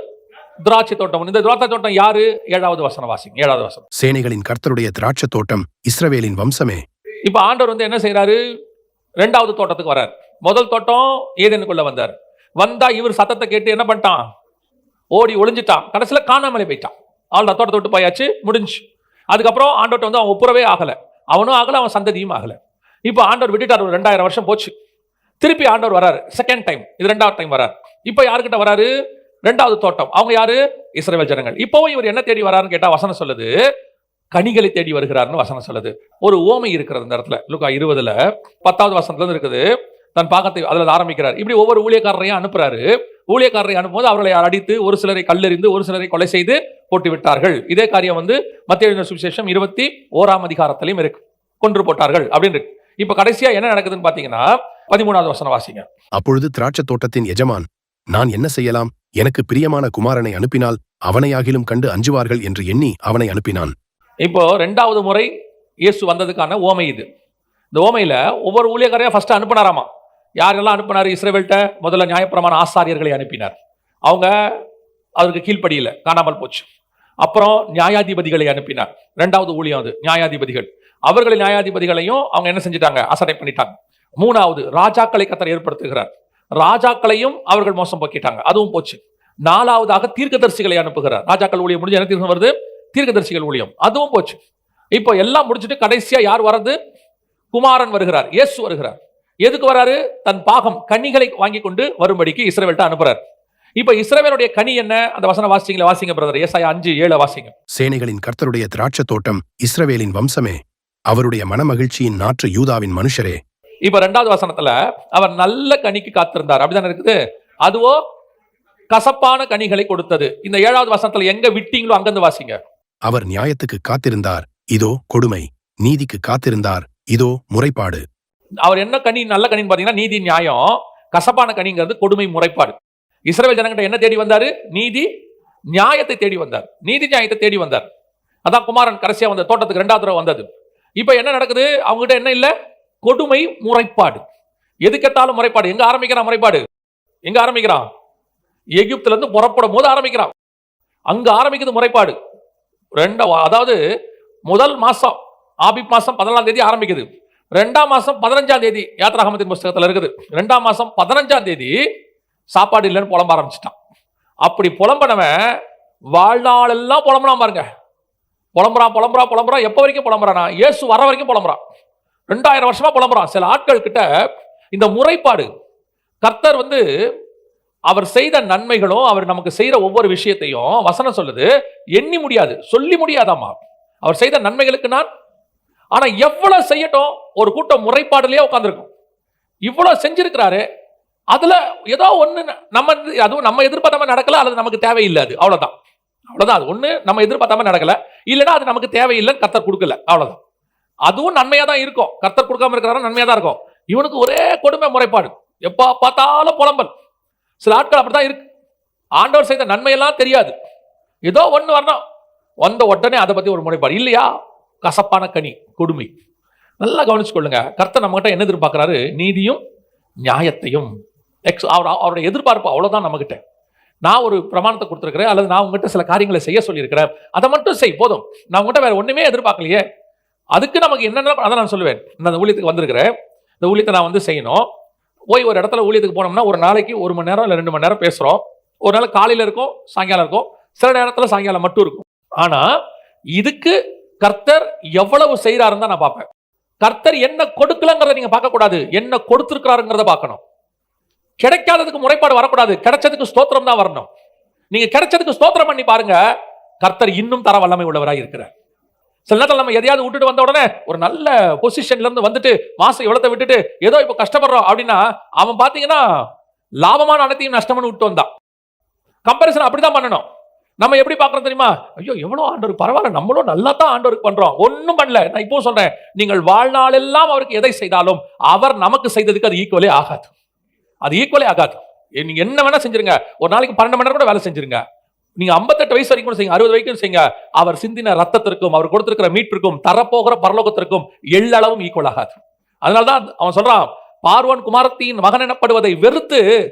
திராட்சை தோட்டம் உண்டு. இந்த திராட்சை தோட்டம் யாரு? 7வது வசனம் வாசிங்க, 7வது வசனம். சேனைகளின் கர்த்தருடைய திராட்சை தோட்டம் இஸ்ரவேலின் வம்சமே. இப்ப ஆண்டவர் வந்து என்ன செய்யறாரு? இரண்டாவது தோட்டத்துக்கு வரார். முதல் தோட்டம் ஏதேனுக்குள்ள வந்தார். வந்தா இவர் சத்தத்தை கேட்டு என்ன பண்ணிட்டான்? ஓடி ஒளிஞ்சிட்டான். கடைசியில காணாமலே போயிட்டான். அவள் தோட்டத்தை விட்டு போயாச்சு, முடிஞ்சு. அதுக்கப்புறம் ஆண்டவர்கிட்ட வந்து அவன் ஒப்புரவே ஆகல, அவனும் ஆகல, அவன் சந்ததியும் ஆகல. இப்போ ஆண்டவர் விட்டுட்டார். ஒரு 2000 வருஷம் போச்சு. திருப்பி ஆண்டவர் வராரு செகண்ட் டைம். இது 2வது டைம் வராரு. இப்போ யாருக்கிட்ட வராரு? 2வது தோட்டம். அவங்க யாரு? இஸ்ரவேல் ஜனங்கள். இப்போவும் இவர் என்ன தேடி வராருன்னு கேட்டா வசனம் சொல்லுது, கனிகளை தேடி வருகிறார்னு வசனம் சொல்லுது. ஒரு ஓமை இருக்கிறது இந்த இடத்துல. லூக்கா 20ல 10வது வசனத்துல இருந்து இருக்குது. தன் பாகத்தை அதுல ஆரம்பிக்கிறார். இப்படி ஒவ்வொரு ஊழியக்காரரையும் அனுப்புறாரு. ஊழியக்காரரை அனுப்பும்போது அவர்களை அடித்து, ஒரு சிலரை கல்லெறிந்து, ஒரு சிலரை கொலை செய்து போட்டு விட்டார்கள். இதே காரியம் வந்து மத்தேயு எழுதின சுவிசேஷம் 21ஆம் அதிகாரத்திலையும் இருக்கு. கொன்று போட்டார்கள் அப்படின்னு இருக்கு. இப்ப கடைசியா என்ன நடக்குதுன்னு பாத்தீங்கன்னா 13வது வசனம் வாசிங்க. அப்பொழுது திராட்சை தோட்டத்தின் எஜமான், நான் என்ன செய்யலாம்? எனக்கு பிரியமான குமாரனை அனுப்பினால் அவனையாகிலும் கண்டு அஞ்சுவார்கள் என்று எண்ணி அவனை அனுப்பினான். இப்போ 2வது முறை இயேசு வந்ததுக்கான ஓமை இது. இந்த ஓமையில ஒவ்வொரு ஊழியக்காரையும் ஃபர்ஸ்ட் அனுப்பினாராமா. யாரெல்லாம் அனுப்பினார்? இஸ்ரவேல்ட்ட முதல்ல நியாயப்பிரமாண ஆசாரியர்களை அனுப்பினார். அவங்க அதற்கு கீழ்ப்படியில, காணாமல் போச்சு. அப்புறம் நியாயாதிபதிகளை அனுப்பினார். 2வது ஊழியம் அது, நியாயாதிபதிகள். அவர்களை நியாயாதிபதிகளையும் அவங்க என்ன செஞ்சிட்டாங்க? அசட்டை பண்ணிட்டாங்க. 3வது ராஜாக்களை கர்த்தர் ஏற்படுத்துகிறார். ராஜாக்களையும் அவர்கள் மோசம் போக்கிட்டாங்க, அதுவும் போச்சு. 4வதாக தீர்க்கதரிசிகளை அனுப்புகிறார். ராஜாக்கள் ஊழியம் முடிஞ்சு என்ன தீர்க்கம் வருது? தீர்க்கதரிசிகள் ஊழியம், அதுவும் போச்சு. இப்போ எல்லாம் முடிச்சுட்டு கடைசியா யார் வர்றது? குமாரன் வருகிறார், இயேசு வருகிறார். எதுக்கு வராரு? தன் பாகம் கனிகளை வாங்கி கொண்டு வரும்படிக்கு இஸ்ரவேல்ட்ட அனுப்புறார். இப்ப இஸ்ரவேலுடைய கனி என்ன? அந்த வசனம் வாசிங்களா? வாசிங்க பிரதர், ஏசாயா 5:7 வாசிங்க. சேனைகளின் கர்த்தருடைய திராட்சை தோட்டம் இஸ்ரவேலின் வம்சமே, அவருடைய மனமகிழ்ச்சியின் நாற்று யூதாவின் மனுஷரே. இப்ப 2வது வசனத்துல அவர் நல்ல கனிக்கு காத்திருந்தார், அப்படிதானே இருக்குது. அதுவோ கசப்பான கனிகளை கொடுத்தது. இந்த 7வது வசனத்துல எங்க விட்டீங்களோ அங்கிருந்து வாசிங்க. அவர் நியாயத்துக்கு காத்திருந்தார், இதோ கொடுமை. நீதிக்கு காத்திருந்தார், இதோ முறைப்பாடு. அவர் என்ன கனி? நல்ல கனின்னு பாத்தீங்கன்னா நீதி, நியாயம். கசப்பான கனிங்கிறது கொடுமை, முறைப்பாடு. இஸ்ரவேல் ஜனங்கிட்ட என்ன தேடி வந்தாரு? நீதி நியாயத்தை தேடி வந்தார். நீதி நியாயத்தை தேடி வந்தார். அதான் குமாரன் கடைசியா வந்த தோட்டத்துக்கு 2வது தடவை வந்தது. இப்ப என்ன நடக்குது? அவங்ககிட்ட என்ன இல்ல? கொடுமை, முறைப்பாடு. எது கேட்டாலும் முறைப்பாடு. எங்க ஆரம்பிக்கிறான் முறைப்பாடு? எங்க ஆரம்பிக்கிறான்? எகிப்துல இருந்து புறப்படும் போது ஆரம்பிக்கிறான். அங்க ஆரம்பிக்குது முறைப்பாடு. அதாவது முதல் மாசம் ஆபிப் மாசம் 14ஆம் தேதி ஆரம்பிக்குது. 2ஆம் மாசம் 15ஆம் தேதி யாத்ராகமத்தின் புஸ்தகத்துல இருக்குது. 2ஆம் மாசம் 15ஆம் தேதி சாப்பாடு இல்லைன்னு புலம்ப ஆரம்பிச்சிட்டான். அப்படி புலம்பனவன் வாழ்நாள் எல்லாம் புலம்புறான் பாருங்க. புலம்புறான். எப்ப வரைக்கும் புலம்புறானா? இயேசு வர வரைக்கும் புலம்புறான். 2000 வருஷமா புலம்புறான். சில ஆட்கள் கிட்ட இந்த முறைப்பாடு, கர்த்தர் வந்து அவர் செய்த நன்மைகளும் அவர் நமக்கு செய்யற ஒவ்வொரு விஷயத்தையும் வசனம் சொல்லுது, எண்ணி முடியாது, சொல்லி முடியாதாமா. அவர் செய்த நன்மைகளுக்கு நான், ஆனா எவ்வளவு செய்யட்டும், ஒரு கூட்டம் முறைப்பாடுலயே உட்கார்ந்துருக்கும். இவ்வளவு செஞ்சிருக்கிறாரு, அதுல ஏதோ ஒண்ணு அதுவும் நம்ம எதிர்பார்த்த மாதிரி நடக்கல, அல்லது நமக்கு தேவையில்லை. அது அவ்வளவுதான். அது ஒண்ணு நம்ம எதிர்பார்த்த மாதிரி நடக்கல, இல்லைன்னா அது நமக்கு தேவையில்லைன்னு கர்த்தர் கொடுக்கல, அவ்வளவுதான். அதுவும் நன்மையா தான் இருக்கும். கர்த்தர் கொடுக்காம இருக்கிறாரு, நன்மையா தான் இருக்கும். இவனுக்கு ஒரே கொடுமை, முறைப்பாடு, எப்ப பார்த்தாலும் புலம்பல். சில ஆட்கள் அப்படிதான் இருக்கு. ஆண்டவர் செய்த நன்மையெல்லாம் தெரியாது, ஏதோ ஒண்ணு வரணும், வந்த உடனே அதை பத்தி ஒரு முறைப்பாடு. இல்லையா கசப்பான கனி, கொடுமை. நல்லா கவனிச்சுக்கொள்ளுங்க. கர்த்தர் நம்மகிட்ட என்ன எதிர்பார்க்கிறாரு? நீதியும் நியாயத்தையும். அவருடைய எதிர்பார்ப்பு அவ்வளவுதான். நம்மகிட்ட நான் ஒரு பிரமாணத்தை கொடுத்துருக்கிறேன், அல்லது நான் உங்ககிட்ட சில காரியங்களை செய்ய சொல்லியிருக்கிறேன், அதை மட்டும் செய் போதும். நான் உங்ககிட்ட வேற ஒண்ணுமே எதிர்பார்க்கலையே. அதுக்கு நமக்கு என்னென்ன அதை நான் சொல்லுவேன். நான் இந்த ஊழியத்துக்கு வந்திருக்கிறேன், இந்த ஊழியத்தை நான் வந்து செய்யணும். போய் ஒரு இடத்துல ஊழியத்துக்கு போனோம்னா ஒரு நாளைக்கு 1 மணி நேரம் இல்லை 2 மணி நேரம் பேசுறோம். ஒரு நாள் காலையில் இருக்கும், சாயங்காலம் இருக்கும், சில நேரத்தில் சாயங்காலம் மட்டும் இருக்கும். ஆனா இதுக்கு கர்த்தர் எவ்வளவு செய்யறாருன்னு தான் நான் பார்ப்பேன். கர்த்தர் என்ன கொடுக்கலங்கிறத நீங்க பார்க்க கூடாது, என்ன கொடுத்திருக்கிறாருங்கிறத பார்க்கணும். கிடைக்காததுக்கு முறைப்பாடு வரக்கூடாது, கிடைச்சதுக்கு ஸ்தோத்திரம் தான் வரணும். நீங்க கிடைச்சதுக்கு ஸ்தோத்திரம் பண்ணி பாருங்க, கர்த்தர் இன்னும் தர வல்லமை உள்ளவராக இருக்கிறார். சில நேரத்தில் நம்ம எதையாவது விட்டுட்டு வந்த உடனே ஒரு நல்ல பொசிஷன்ல இருந்து வந்துட்டு மாசம் எவ்வளத்தை விட்டுட்டு ஏதோ இப்ப கஷ்டப்படுறோம் அப்படின்னா, அவன் பாத்தீங்கன்னா லாபமான அனைத்தையும் நஷ்டம்னு விட்டு வந்தான். கம்பேரிசன் அப்படிதான் பண்ணணும். நம்ம எப்படி பார்க்கறோம் தெரியுமா? ஐயோ எவ்வளவு ஆண்டவர் பரவாயில்ல, நம்மளும் நல்லா தான் ஆண்டவருக்கு பண்றோம், ஒன்னும் பண்ணல. நான் இப்போ சொல்றேன், நீங்கள் வாழ்நாள் எல்லாம் அவருக்கு எதை செய்தாலும் அவர் நமக்கு செய்ததுக்கு அது ஈக்குவலே ஆகாது. அது ஈக்குவலே ஆகாது. நீங்க என்ன வேணா செஞ்சிருங்க, ஒரு நாளைக்கு 12 மணி நேரம் கூட வேலை செஞ்சிருங்க, நீங்க 58 வயசு வரைக்கும் செய்யுங்க, 60 வரைக்கும் செய்யுங்க, அவர் சிந்தின ரத்தத்திற்கும் அவர் கொடுத்திருக்கிற மீட்பிற்கும் தரப்போகிற பரலோகத்திற்கும் எள்ளளவும் ஈக்குவல் ஆகாது. அதனால்தான் அவன் சொல்றான், பார்வோன் குமாரத்தின் மகன் எனப்படுவதை வெறுத்து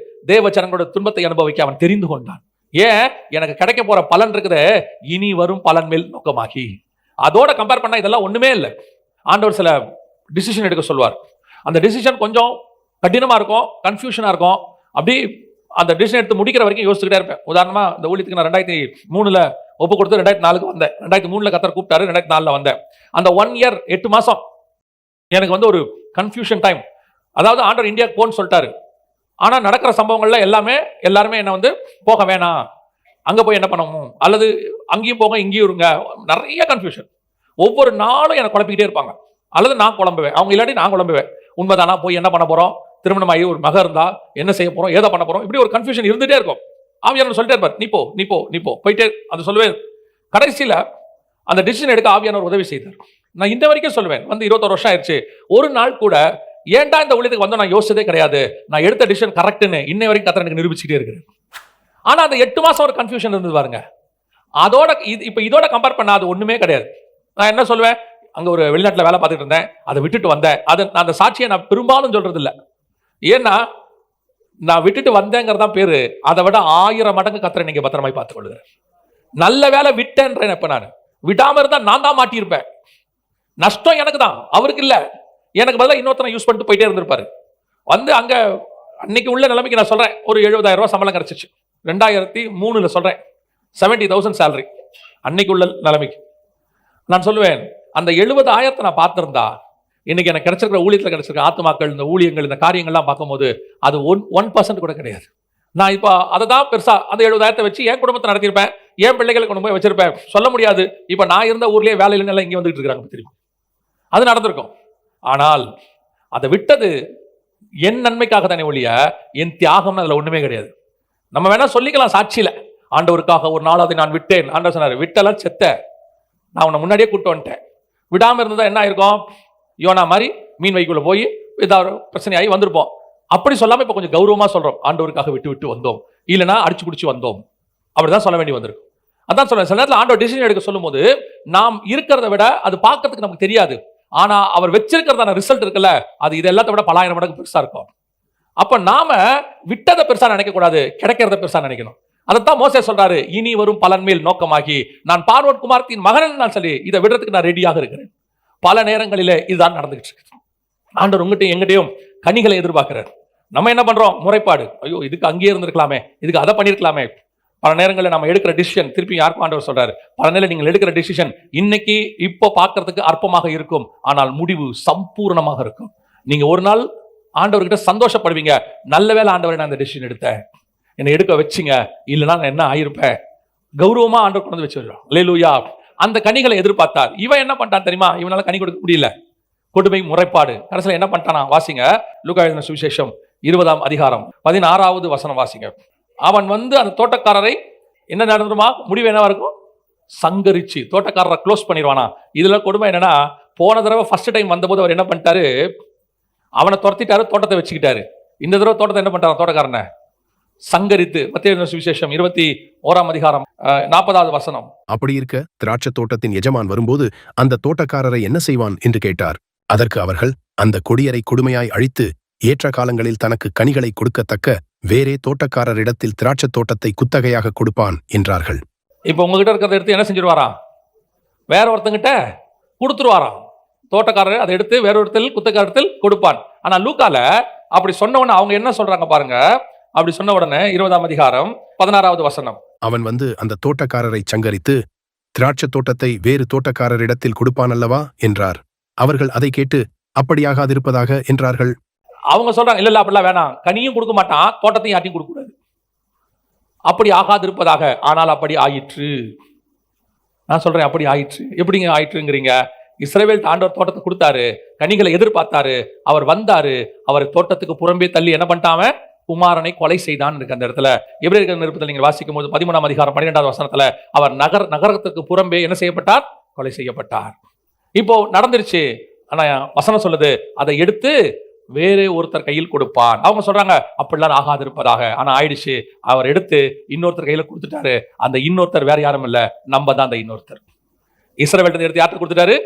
தேவ ஜனங்களோட துன்பத்தை அனுபவிக்க அவன் தெரிந்து கொண்டான். ஏன்? எனக்கு கிடைக்க போற பலன் இருக்குது, இனி வரும் பலன் மேல் நோக்கமாகி. அதோட கம்பேர் பண்ணா இதெல்லாம் ஒண்ணுமே இல்லை. ஆண்டவர் சில டிசிஷன் எடுக்க சொல்வார். அந்த டிசிஷன் கொஞ்சம் கடினமா இருக்கும், கன்ஃபியூஷனா இருக்கும். அப்படி அந்த டிசிஷன் எடுத்து முடிக்கிற வரைக்கும் யோசிச்சுக்கிட்டே இருப்பேன். உதாரணமா இந்த ஊழியத்துக்கு நான் 2003 ஒப்பு கொடுத்து 2004 வந்தேன். 2003 கர்த்தர் கூப்பிட்டாரு, 2004 வந்தேன். அந்த 1 இயர் 8 மாசம் எனக்கு வந்து ஒரு கன்ஃபியூஷன் டைம். அதாவது ஆண்டவர் இந்தியாவுக்கு போன்னு சொல்லிட்டாரு. ஆனா நடக்கிற சம்பவங்கள்ல எல்லாருமே என்ன வந்து போக வேணாம், அங்க போய் என்ன பண்ணணும், அல்லது அங்கேயும் போங்க இங்கேயும் இருங்க, நிறைய கன்ஃபியூஷன். ஒவ்வொரு நாளும் எனக்கு குழப்பிக்கிட்டே இருப்பாங்க, அல்லது நான் குழம்புவேன், அவங்க இல்லாட்டி நான் குழம்புவேன். உண்மைதானா, போய் என்ன பண்ண போறோம், திருமணமாகி ஒரு மகன் இருந்தா என்ன செய்ய போறோம், ஏதோ பண்ண போறோம், இப்படி ஒரு கன்ஃபியூஷன் இருந்துட்டே இருக்கும். ஆவியானவர் சொல்லிட்டே இருப்பார், நீ போ போயிட்டே அது சொல்லுவேன். கடைசியில அந்த டிசிஷன் எடுக்க ஆவியானவர் உதவி செய்தார். நான் இந்த வரைக்கும் சொல்லுவேன், வந்து 21 வருஷம் ஆயிடுச்சு, ஒரு நாள் கூட ஏன்டா இந்த ஊழியத்துக்கு வந்து நான் யோசிச்சதே கிடையாது, நான் எடுத்த டிசிஷன் கரெக்ட்னு இன்னை வரைக்கும் கர்த்தர் எனக்கு நிரூபிச்சுட்டே இருக்கு. ஆனா அந்த 8 மாசம் ஒரு கன்ஃபியூஷன் இருந்தது பாருங்க. அதோட இப்ப இதோட கம்பேர் பண்ண அது ஒண்ணுமே கிடையாது. நான் என்ன சொல்லுவேன், அங்க ஒரு வெளிநாட்டுல வேலை பார்த்துட்டு இருந்தேன், அதை விட்டுட்டு வந்தேன். அந்த சாட்சியை நான் பெரும்பாலும் சொல்றது இல்லை. ஏன்னா நான் விட்டுட்டு வந்தேங்கிறதா பேரு, அதை விட 1000 மடங்கு கர்த்தரை நீங்க பத்திரமாய் பார்த்துக் கொள்ளுகிறேன். நல்ல வேலை விட்டேன்றேன். இப்ப நான் விடாம இருந்தா நான் தான் மாட்டியிருப்பேன். நஷ்டம் எனக்கு தான், அவருக்கு இல்ல. எனக்கு பதிலாக இன்னொருத்தனை யூஸ் பண்ணிட்டு போயிட்டே இருந்திருப்பாரு. வந்து அங்க அன்னைக்கு உள்ள நிலைமைக்கு நான் சொல்றேன், ஒரு 70,000 ரூபாய் சம்பளம் கிடைச்சிச்சு. 2003 சொல்றேன், 70,000 சேலரி. அன்னைக்கு உள்ள நிலைமைக்கு நான் சொல்லுவேன், அந்த 70,000 நான் பார்த்திருந்தா இன்னைக்கு எனக்கு கிடைச்சிருக்கிற ஊழியத்தில் கிடைச்சிருக்க ஆத்துமாக்கள், இந்த ஊழியங்கள், இந்த காரியங்கள்லாம் பார்க்கும்போது அது 1% கூட கிடையாது. நான் இப்போ அதை தான் பெருசா அந்த 70,000 வச்சு என் குடும்பத்தை நடத்தியிருப்பேன், என் பிள்ளைகளை கொண்டு போய் வச்சிருப்பேன். சொல்ல முடியாது, இப்போ நான் இருந்த ஊர்லயே வேலையில எல்லாம் இங்கே வந்துட்டு இருக்காங்க தெரியும், அது நடந்திருக்கும். ஆனால் அதை விட்டது என் நன்மைக்காக தானே ஒழிய என் தியாகம்னு அதுல ஒண்ணுமே கிடையாது. நம்ம வேணா சொல்லிக்கலாம் சாட்சியில, ஆண்டவருக்காக ஒரு நாள் அதை நான் விட்டேன். ஆண்டவர் சொன்னாரு, விட்டெல்லாம் செத்த, நான் உன்னை முன்னாடியே கூட்டு வந்துட்டேன். விடாம இருந்ததா என்ன ஆயிருக்கும், யோனா மாதிரி மீன் வைக்குள்ள போய் ஏதாவது பிரச்சனையாகி வந்திருப்போம். அப்படி சொல்லாம இப்ப கொஞ்சம் கௌரவமா சொல்றோம், ஆண்டவருக்காக விட்டு வந்தோம், இல்லைன்னா அடிச்சு குடிச்சு வந்தோம், அப்படிதான் சொல்ல வேண்டி வந்திருக்கும். அதான் சொல்றேன், சில நேரத்தில் ஆண்டவர் டிசிஷன் எடுக்க சொல்லும் போது நாம் இருக்கிறத விட அது பார்க்கறதுக்கு நமக்கு தெரியாது. ஆனா அவர் வச்சிருக்கிறதான ரிசல்ட் இருக்குல்ல, அது இது எல்லாத்த விட 1000 மடங்கு பெருசா இருக்கும். அப்ப நாம விட்டதை பெருசா நினைக்க கூடாது, கிடைக்கிறத பெருசா நினைக்கணும். அதைத்தான் மோசே சொல்றாரு, இனி வரும் பலன் மேல் நோக்கமாகி நான் பார்வோன் குமாரத்தின் மகன் நான் சொல்லி இதை விடுறதுக்கு நான் ரெடியாக இருக்கிறேன். பல நேரங்களிலே இதுதான் நடந்துகிட்டு இருக்கு. ஆண்டவர் உங்ககிட்ட எங்கிட்டையும் கனிகளை எதிர்பார்க்கிறார். நம்ம என்ன பண்றோம், முறைப்பாடு, ஐயோ இதுக்கு அங்கேயே இருந்திருக்கலாமே, இதுக்கு அதை பண்ணிருக்கலாமே. பல நேரங்களில் நம்ம எடுக்கிற டிசிஷன் திருப்பி யாருக்கும் ஆண்டவர் சொல்றாரு, பல நேரம் நீங்கள் எடுக்கிற டிசிஷன் இன்னைக்கு இப்போ பார்க்கறதுக்கு அற்பமாக இருக்கும், ஆனால் முடிவு சம்பூர்ணமாக இருக்கும். நீங்க ஒரு நாள் ஆண்டவர்கிட்ட சந்தோஷப்படுவீங்க, நல்ல வேளை ஆண்டவரை நான் அந்த டிசிஷன் எடுத்தேன், என்னை எடுக்க வச்சிங்க, இல்லைன்னா நான் என்ன ஆயிருப்பேன். கௌரவமா ஆண்டவர் கொண்டு வந்து வச்சிருக்கோம். அல்லேலூயா. அந்த கனிகளை எதிர்பார்த்தார். இவன் என்ன பண்ணிட்டான் தெரியுமா, இவனால கனி கொடுக்க முடியல, கொடுமை முறைப்பாடு. கடைசியில் என்ன பண்ணிட்டானா, வாசிங்க லூக்கா எழுதின சுவிசேஷம் 20ஆம் அதிகாரம் 16வது வசனம் வாசிங்க. அவன் வந்து அந்த தோட்டக்காரரை என்ன நடந்துருமா, முடிவு என்னவா இருக்கும், சங்கரிச்சு தோட்டக்காரரை க்ளோஸ் பண்ணிடுவானா. இதுல கொடுமை என்னன்னா, போன தடவை ஃபர்ஸ்ட் டைம் வந்தபோது அவர் என்ன பண்ணிட்டாரு, அவனை துரத்திட்டாரு, தோட்டத்தை வச்சுக்கிட்டாரு. இந்த தடவை தோட்டத்தை என்ன பண்ணிட்டாரு, தோட்டக்காரனை சங்கரித்து. மத்தேயு சுவிசேஷம் 21ஆம் அதிகாரம் 40வது வசனம். அப்படி இருக்க திராட்சைத் தோட்டத்தின் எஜமான் வரும்போது அந்த தோட்டக்காரரை என்ன செய்வான் என்று கேட்டார். அதற்கு அவர்கள், அந்த கொடியரை கொடுமையாய் அழித்து ஏற்ற காலங்களில் தனக்கு கனிகளை கொடுக்கத்தக்க வேறே தோட்டக்காரரிடத்தில் திராட்சைத் தோட்டத்தை குத்தகையாக கொடுப்பான் என்றார்கள். இப்போ உங்ககிட்ட இருக்கிறத எடுத்து என்ன செஞ்சிருவாராம்? வேற ஒருத்தங்கிட்ட கொடுத்துருவாராம். தோட்டக்காரர் அதை எடுத்து வேற ஒருத்தர் குத்தகையில் கொடுப்பான். ஆனா லூக்கால அப்படி சொன்ன உடனே அவங்க என்ன சொல்றாங்க பாருங்க. அப்படி சொன்ன உடனே 20ஆம் அதிகாரம் 16வது வசனம். அவன் வந்து அந்த தோட்டக்காரரை சங்கரித்து திராட்சைத் தோட்டத்தை வேறு தோட்டக்காரரிடத்தில் கொடுப்பான் அல்லவா என்றார். அவர்கள் அதை கேட்டு, அப்படியாகாதிருப்பதாக என்றார்கள். அவங்க சொல்றாங்க, இல்ல அப்படிலாம் வேணாம், கனியும் கொடுக்க மாட்டான், தோட்டத்தையும் யார்ட்டையும் கொடுக்க கூடாது, அப்படி ஆகாதிருப்பதாக. ஆனால் அப்படி ஆயிற்று. நான் சொல்றேன், அப்படி ஆயிற்று. எப்படிங்க ஆயிற்றுங்கிறீங்க? இஸ்ரவேல் ஆண்டவர் தோட்டத்தை கொடுத்தாரு, கனிகளை எதிர்பார்த்தாரு, அவர் வந்தாரு, அவர் தோட்டத்துக்கு புறம்பே தள்ளி என்ன பண்ணிட்டாம? குமாரனை கொலை செய்தான் இருக்கு அந்த இடத்துல. எபிரேயர் நிருபத்தில் நீங்கள் வாசிக்கும் போது 13ஆம் அதிகாரம் 12வது வசனத்துல அவர் நகரத்துக்கு புறம்பே என்ன செய்யப்பட்டார்? கொலை செய்யப்பட்டார். இப்போ நடந்துருச்சு. ஆனா வசனம் சொல்லுது, அதை எடுத்து வேற ஒருத்தர் கையில் கொடுப்பான். அவங்க சொல்றாங்க, அப்படிலாம் ஆகாதிருப்பதாக. ஆனா ஆயிடுச்சு. அவர் எடுத்து இன்னொருத்தர் கையில கொடுத்துட்டாரு. அந்த இன்னொருத்தர் வேற யாரும் இல்ல, நம்ம தான் அந்த இன்னொருத்தர். இஸ்ரவேல் எடுத்து யார்கிட்ட கொடுத்துட்டாரு?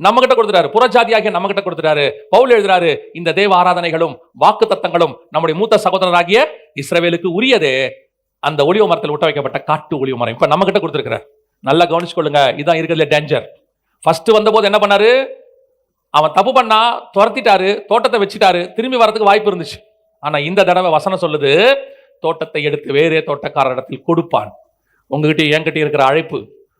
நம்ம கிட்ட கொடுத்துட்டாரு. புறஜாதியாகிய நம்ம கிட்ட கொடுத்துட்டாரு. பவுல் எழுதுறாரு, இந்த தேவ ஆராதனைகளும் வாக்கு தத்தங்களும் நம்முடைய மூத்த சகோதரராகிய இஸ்ரவேலுக்கு உரியதே, அந்த ஒலிவ மரத்தில் விட்ட வைக்கப்பட்ட காட்டு ஒலிவ மரம் இப்ப நம்ம கிட்ட கொடுத்துருக்கிறார். நல்லா கவனிச்சுக்கொள்ளுங்க, இதான் இருக்கிறதுல டேஞ்சர். ஃபர்ஸ்ட் வந்தபோது என்ன பண்ணாரு? அவன் தப்பு பண்ணா, துரத்திட்டாரு, தோட்டத்தை வச்சுட்டாரு, திரும்பி வரதுக்கு வாய்ப்பு இருந்துச்சு. ஆனா இந்த தடவை வசனம் சொல்லுது, தோட்டத்தை எடுத்து வேறே தோட்டக்காரர் இடத்தில் கொடுப்பான். உங்ககிட்ட என்கிட்ட இருக்கிற அழைப்பு,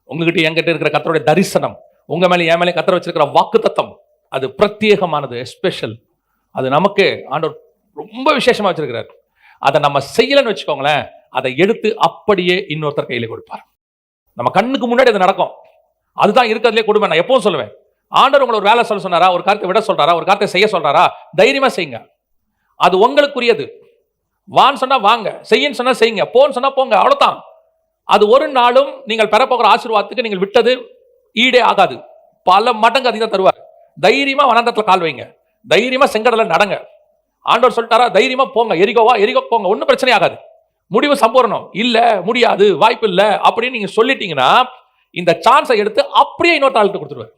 உங்ககிட்ட என்கிட்ட இருக்கிற கர்த்தருடைய தரிசனம், உங்க மேலே என் மேலே கர்த்தர் வச்சிருக்கிற வாக்குத்தத்தம், அது பிரத்யேகமானது, ஸ்பெஷல். அது நமக்கு ஆண்டவர் ரொம்ப விசேஷமா வச்சிருக்கிறார். அதை நம்ம செய்யலன்னு வச்சுக்கோங்களேன், அதை எடுத்து அப்படியே இன்னொருத்தர் கையில கொடுப்பார். நம்ம கண்ணுக்கு முன்னாடி அது நடக்கும். அதுதான் இருக்கிறதுலே கொடுமை. நான் எப்பவும் சொல்லுவேன், ஆண்டவர் உங்களை ஒரு வேலை சொல்ல சொன்னாரா, ஒரு காரியத்தை விட சொல்றாரா, ஒரு காரியத்தை செய்ய சொல்றாரா, தைரியமா செய்யுங்க. அது உங்களுக்குரியது. வான்னு சொன்னா வாங்க, செய்யன்னு சொன்னா செய்யுங்க, போன்னு சொன்னா போங்க, அவ்வளவுதான். அது ஒரு நாளும் நீங்கள் பெறப்போகிற ஆசீர்வாதத்துக்கு நீங்கள் விட்டது ஈடே ஆகாது. பல மடங்கு அதிகம் தருவார். தைரியமா வனாந்தரத்துல கால் வைங்க, தைரியமா செங்கடல நடங்க. ஆண்டவர் சொல்லிட்டாரா, தைரியமா போங்க, எரிகோ போங்க, ஒன்னும் பிரச்சனை ஆகாது. முடிவு சம்பூர்ணம். இல்ல முடியாது, வாய்ப்பு இல்ல அப்படின்னு நீங்க சொல்லிட்டீங்கன்னா, இந்த சான்ஸை எடுத்து அப்படியே இன்னொரு ஆளுக்கு கொடுத்துருவார்.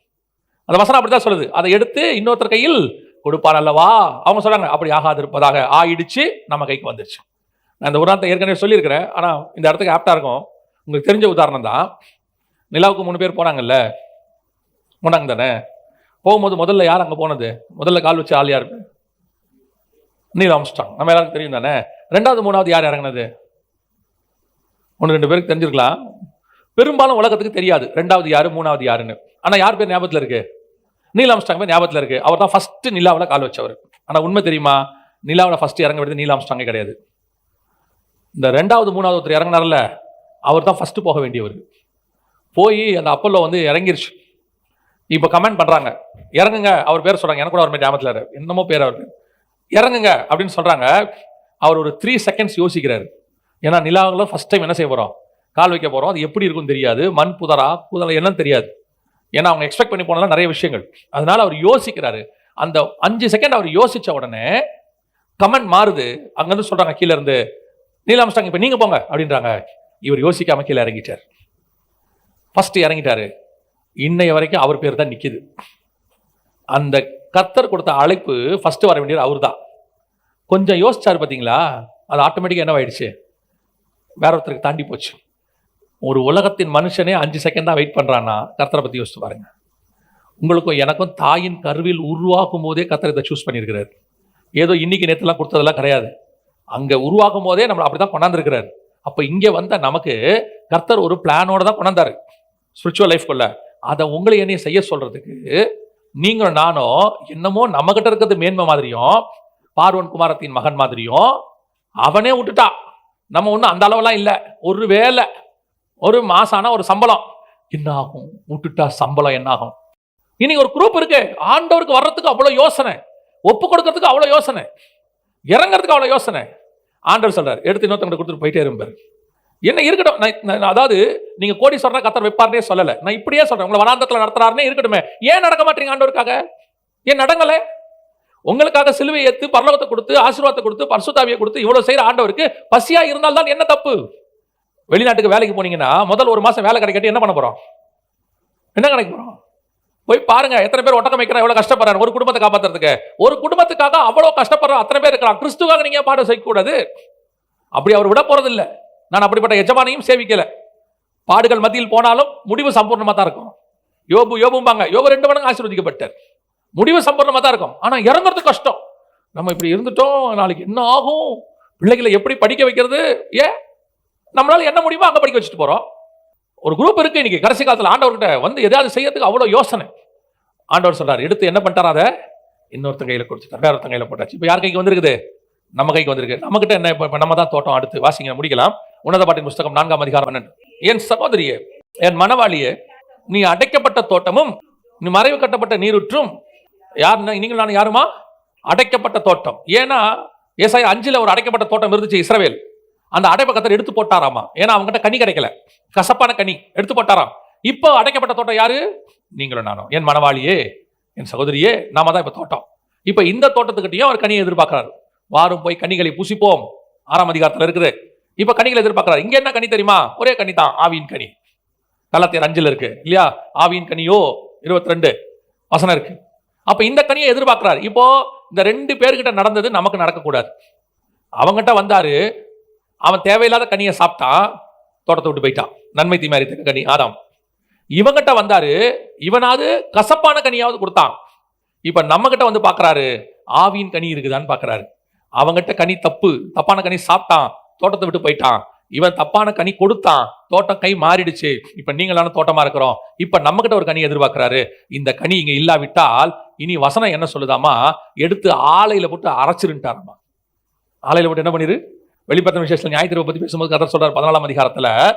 அந்த வசனம் அப்படிதான் சொல்லுது, அதை எடுத்து இன்னொருத்தர் கையில் கொடுப்பார் அல்லவா. அவங்க சொல்றாங்க, அப்படி ஆகாது இருப்பதாக. ஆயிடுச்சு, நம்ம கைக்கு வந்துருச்சு. நான் இந்த உதாரணத்தை ஏற்கனவே சொல்லியிருக்கிறேன், ஆனா இந்த இடத்துக்கு ஆப்டா இருக்கும். உங்களுக்கு தெரிஞ்ச உதாரணம் தான். நிலாவுக்கு 3 பேர் போனாங்கல்ல, போனாங்க தானே. போகும்போது முதல்ல யார் அங்க போனது? முதல்ல கால் வச்சு ஆள் யாரு? Neil Armstrong. நம்ம எல்லாருக்கும் தெரியும் தானே. 2வது 3வது யார் இறங்கினது? 1-2 பேருக்கு தெரிஞ்சிருக்கலாம். பெரும்பாலும் உலகத்துக்கு தெரியாது 2வது யாரு 3வது யாருன்னு. ஆனா யார் பேர் ஞாபகத்தில் இருக்கு? நீல் ஆம்ஸ்ட்ராங் பேர் ஞாபகத்தில் இருக்கு. அவர் தான் ஃபர்ஸ்ட் நிலாவில் கால் வச்சவர். ஆனா உண்மை தெரியுமா, நிலாவில் ஃபர்ஸ்ட் இறங்க வேண்டியது நீல் ஆம்ஸ்ட்ராங்கே கிடையாது. இந்த 2வது 3வது ஒருத்தர் இறங்கினார்ல, அவர் தான் ஃபர்ஸ்ட் போக வேண்டியவர். போய் அந்த அப்பல்லோ வந்து இறங்கிருச்சு. இப்போ கமெண்ட் பண்றாங்க, இறங்குங்க. அவர் பேர் சொல்றாங்க, எனக்கு கூட அவர் ஞாபகத்தில் இருக்கு, என்னமோ பேர் அவர் பேர், இறங்குங்க அப்படின்னு சொல்றாங்க. அவர் ஒரு 3 செகண்ட்ஸ் யோசிக்கிறாரு. ஏன்னா நிலாவில் ஃபர்ஸ்ட் டைம் என்ன செய்ய போறோம்? கால் வைக்க போறோம். அது எப்படி இருக்குன்னு தெரியாது, மண் புதரா என்னன்னு தெரியாது. ஏன்னா அவங்க எக்ஸ்பெக்ட் பண்ணி போனலாம் நிறைய விஷயங்கள். அதனால அவர் யோசிக்கிறாரு. அந்த 5 செகண்ட் அவர் யோசிச்ச உடனே கமெண்ட் மாறுது. அங்கிருந்து சொல்றாங்க கீழே இருந்து, நீல் ஆம்ஸ்ட்ராங் இப்ப நீங்க போங்க அப்படின்றாங்க. இவர் யோசிக்காம கீழே இறங்கிட்டார். ஃபர்ஸ்ட் இறங்கிட்டாரு. இன்னைய வரைக்கும் அவர் பேர் தான் நிக்குது. அந்த கர்த்தர் கொடுத்த அழைப்பு ஃபர்ஸ்ட் வர வேண்டியது அவர் தான். கொஞ்சம் யோசிச்சாரு பார்த்தீங்களா, அது ஆட்டோமேட்டிக்காக என்னவாயிடுச்சு, வேற ஒருத்தருக்கு தாண்டி போச்சு. ஒரு உலகத்தின் மனுஷனே 5 செகண்ட் தான் வெயிட் பண்றான்னா, கர்த்தரை பத்தி யோசிச்சு பாருங்க. உங்களுக்கும் எனக்கும் தாயின் கருவில் உருவாக்கும் போதே கர்த்தர் இதை சூஸ் பண்ணியிருக்கிறார். ஏதோ இன்னைக்கு நேற்றுலாம் கொடுத்ததெல்லாம் கிடையாது. அங்க உருவாக்கும் போதே நம்மளை அப்படிதான் கொண்டாந்துருக்கிறார். அப்ப இங்க வந்த நமக்கு கர்த்தர் ஒரு பிளானோட தான் கொண்டாந்தாரு ஸ்பிரிச்சுவல் லைஃப்குள்ள. அதை உங்களை என்னையும் செய்ய சொல்றதுக்கு நீங்களும் நானும் என்னமோ நம்ம கிட்ட இருக்கிறது மேன்மை மாதிரியும், பார்வன் குமாரத்தின் மகன் மாதிரியும் அவனே விட்டுட்டா. நம்ம ஒன்றும் அந்த அளவெல்லாம் இல்லை. ஒரு வேலை, ஒரு மாசம் ஆனா ஒரு சம்பளம் என்ன ஆகும், விட்டுட்டா சம்பளம் என்ன ஆகும். இன்னைக்கு ஒரு குரூப் இருக்கு, ஆண்டவருக்கு வர்றதுக்கு அவ்வளவு யோசனை, ஒப்பு கொடுக்கறதுக்கு அவ்வளவு யோசனை, இறங்கிறதுக்கு அவ்வளவு யோசனை. ஆண்டவர் சொல்றாரு, எடுத்து இன்னொருத்தவங்க கொடுத்துட்டு போயிட்டே இருப்பாரு. என்ன இருக்கட்டும். அதாவது நீங்க கோடி சொல்ற கர்த்தர் வைப்பார்னே சொல்லல, நான் இப்படியே சொல்றேன், உங்களை வனாந்தரத்துல நடத்துறாருன்னே இருக்கட்டுமே. ஏன் நடக்க மாட்டீங்க ஆண்டவருக்காக? ஏன் நடங்கல? உங்களுக்காக சிலுவை ஏத்து பரலோகத்தை கொடுத்து ஆசீர்வாதத்தை கொடுத்து பரிசுத்தாவியை கொடுத்து இவ்வளவு செய்யற ஆண்டவருக்கு பசியா இருந்தால் தான் என்ன தப்பு? வெளிநாட்டுக்கு வேலைக்கு போனீங்கன்னா முதல் ஒரு மாசம் வேலை கிடைக்காட்டி என்ன பண்ண போறோம்? என்ன கிடைக்க போறோம்? போய் பாருங்க, எத்தனை பேர் ஒட்டகம் வைக்கிறான், எவ்வளவு கஷ்டப்படுறாரு ஒரு குடும்பத்தை காப்பாத்துறதுக்கு. ஒரு குடும்பத்துக்காக அவ்வளவு கஷ்டப்படுற அத்தனை பேர் இருக்கலாம். கிறிஸ்துவாக நீங்க பாடம் செய்ய கூடாது. அப்படி அவர் விட போறது இல்ல. நான் அப்படிப்பட்ட எஜமானையும் சேவிக்கல. பாடுகள் மத்தியில் போனாலும் முடிவு சம்பூர்ணமா தான் இருக்கும். யோபும்பாங்க, யோபு 2 மடங்கு ஆசீர்வதிக்கப்பட்டார். முடிவு சம்பூர்ணமா தான் இருக்கும். ஆனா இறங்குறது கஷ்டம். நம்ம இப்படி இருந்துட்டோம், நாளைக்கு என்ன ஆகும், பிள்ளைகளை எப்படி படிக்க வைக்கிறது, நம்மளால என்ன முடியுமோ அங்க படிக்க வச்சுட்டு போறோம். ஒரு குரூப் இருக்கு இன்னைக்கு கடைசி காலத்துல ஆண்டவர்கிட்ட வந்து எதாவது செய்யறதுக்கு அவ்வளவு யோசனை. ஆண்டவர் சொல்றாரு, எடுத்து என்ன பண்ணிட்டாரா, அதை இன்னொருத்தன் கையில கொடுத்துட்டார், வேற ஒருத்தன் கையில போட்டாச்சு. இப்ப யார் கைக்கு வந்திருக்குது? நம்ம கைக்கு வந்திருக்கு. நம்ம கிட்ட என்ன, இப்ப நம்ம தான் தோட்டம். அடுத்து வாசிங்க, முடிக்கலாம். உன்னத பாட்டின் புஸ்தகம் 4ஆம் அதிகாரம் 12. என் சகோதரியே, என் மனவாளியே, நீ அடைக்கப்பட்ட தோட்டமும் நீ மறைவு கட்டப்பட்ட நீருற்றும். யார் நீங்கள்? நான் யாருமா? அடைக்கப்பட்ட தோட்டம். ஏன்னா ஏசாயா 5 ஒரு அடைக்கப்பட்ட தோட்டம் இருந்துச்சு இஸ்ரவேல். அந்த அடைப்பை கர்த்தர் எடுத்து போட்டாராமா. ஏன்னா அவங்ககிட்ட கனி கிடைக்கல, கசப்பான கனி எடுத்து போட்டாராம். இப்போ அடைக்கப்பட்ட தோட்டம் யாரு? நீங்களும் நானும். என் மனவாளியே, என் சகோதரியே, நாம தான் இப்ப தோட்டம். இப்ப இந்த தோட்டத்துக்கிட்டையும் அவர் கனியை எதிர்பார்க்கிறார். வாரும் போய் கனிகளை புசிப்போம், 6ஆம் அதிகாரத்துல இருக்குது. இப்ப கனிகளை எதிர்பார்க்கிறார். இங்க என்ன கனி தெரியுமா? ஒரே கனி தான், ஆவியின் கனி. கலாத்தியர் 5 இருக்கு இல்லையா? ஆவியின் கனியோ 22 வசனம் இருக்கு. அப்ப இந்த கனியை எதிர்பார்க்கிறார். இப்போ இந்த 2 பேர்கிட்ட நடந்தது நமக்கு நடக்கக்கூடாது. அவங்கிட்ட வந்தாரு, அவன் தேவையில்லாத கனியை சாப்பிட்டான், தோட்டத்தை விட்டு போயிட்டான். நன்மை தீமை அறியத்தக்க கனி ஆதாம். இவங்கிட்ட வந்தாரு, இவனாவது கசப்பான கனியாவது கொடுத்தான். இப்ப நம்ம கிட்ட வந்து பாக்குறாரு, ஆவியின் கனி இருக்குதான்னு பாக்குறாரு. அவங்கிட்ட கனி தப்பான கனி சாப்பிட்டான், தோட்டத்தை விட்டு போயிட்டான். இவன் தப்பான கனி கொடுத்தான், தோட்டம் கை மாறிடுச்சு. இப்ப நீங்களான தோட்டமா இருக்கிறோம். இப்ப நம்ம கிட்ட ஒரு கனி எதிர்பார்க்கிறாரு. இந்த கனி இங்க இல்லாவிட்டால் இனி வசனம் என்ன சொல்லுதாமா? எடுத்து ஆலையில போட்டு அரைச்சிருட்டாராமா. ஆலையில போட்டு என்ன பண்ணிரு? வெளிப்படுத்தின விசேஷத்துல ஞாயிற்றுக்கிழமை பத்தி பேசும்போது கர்த்தர் சொல்றார் 14ஆம் அதிகாரத்துல,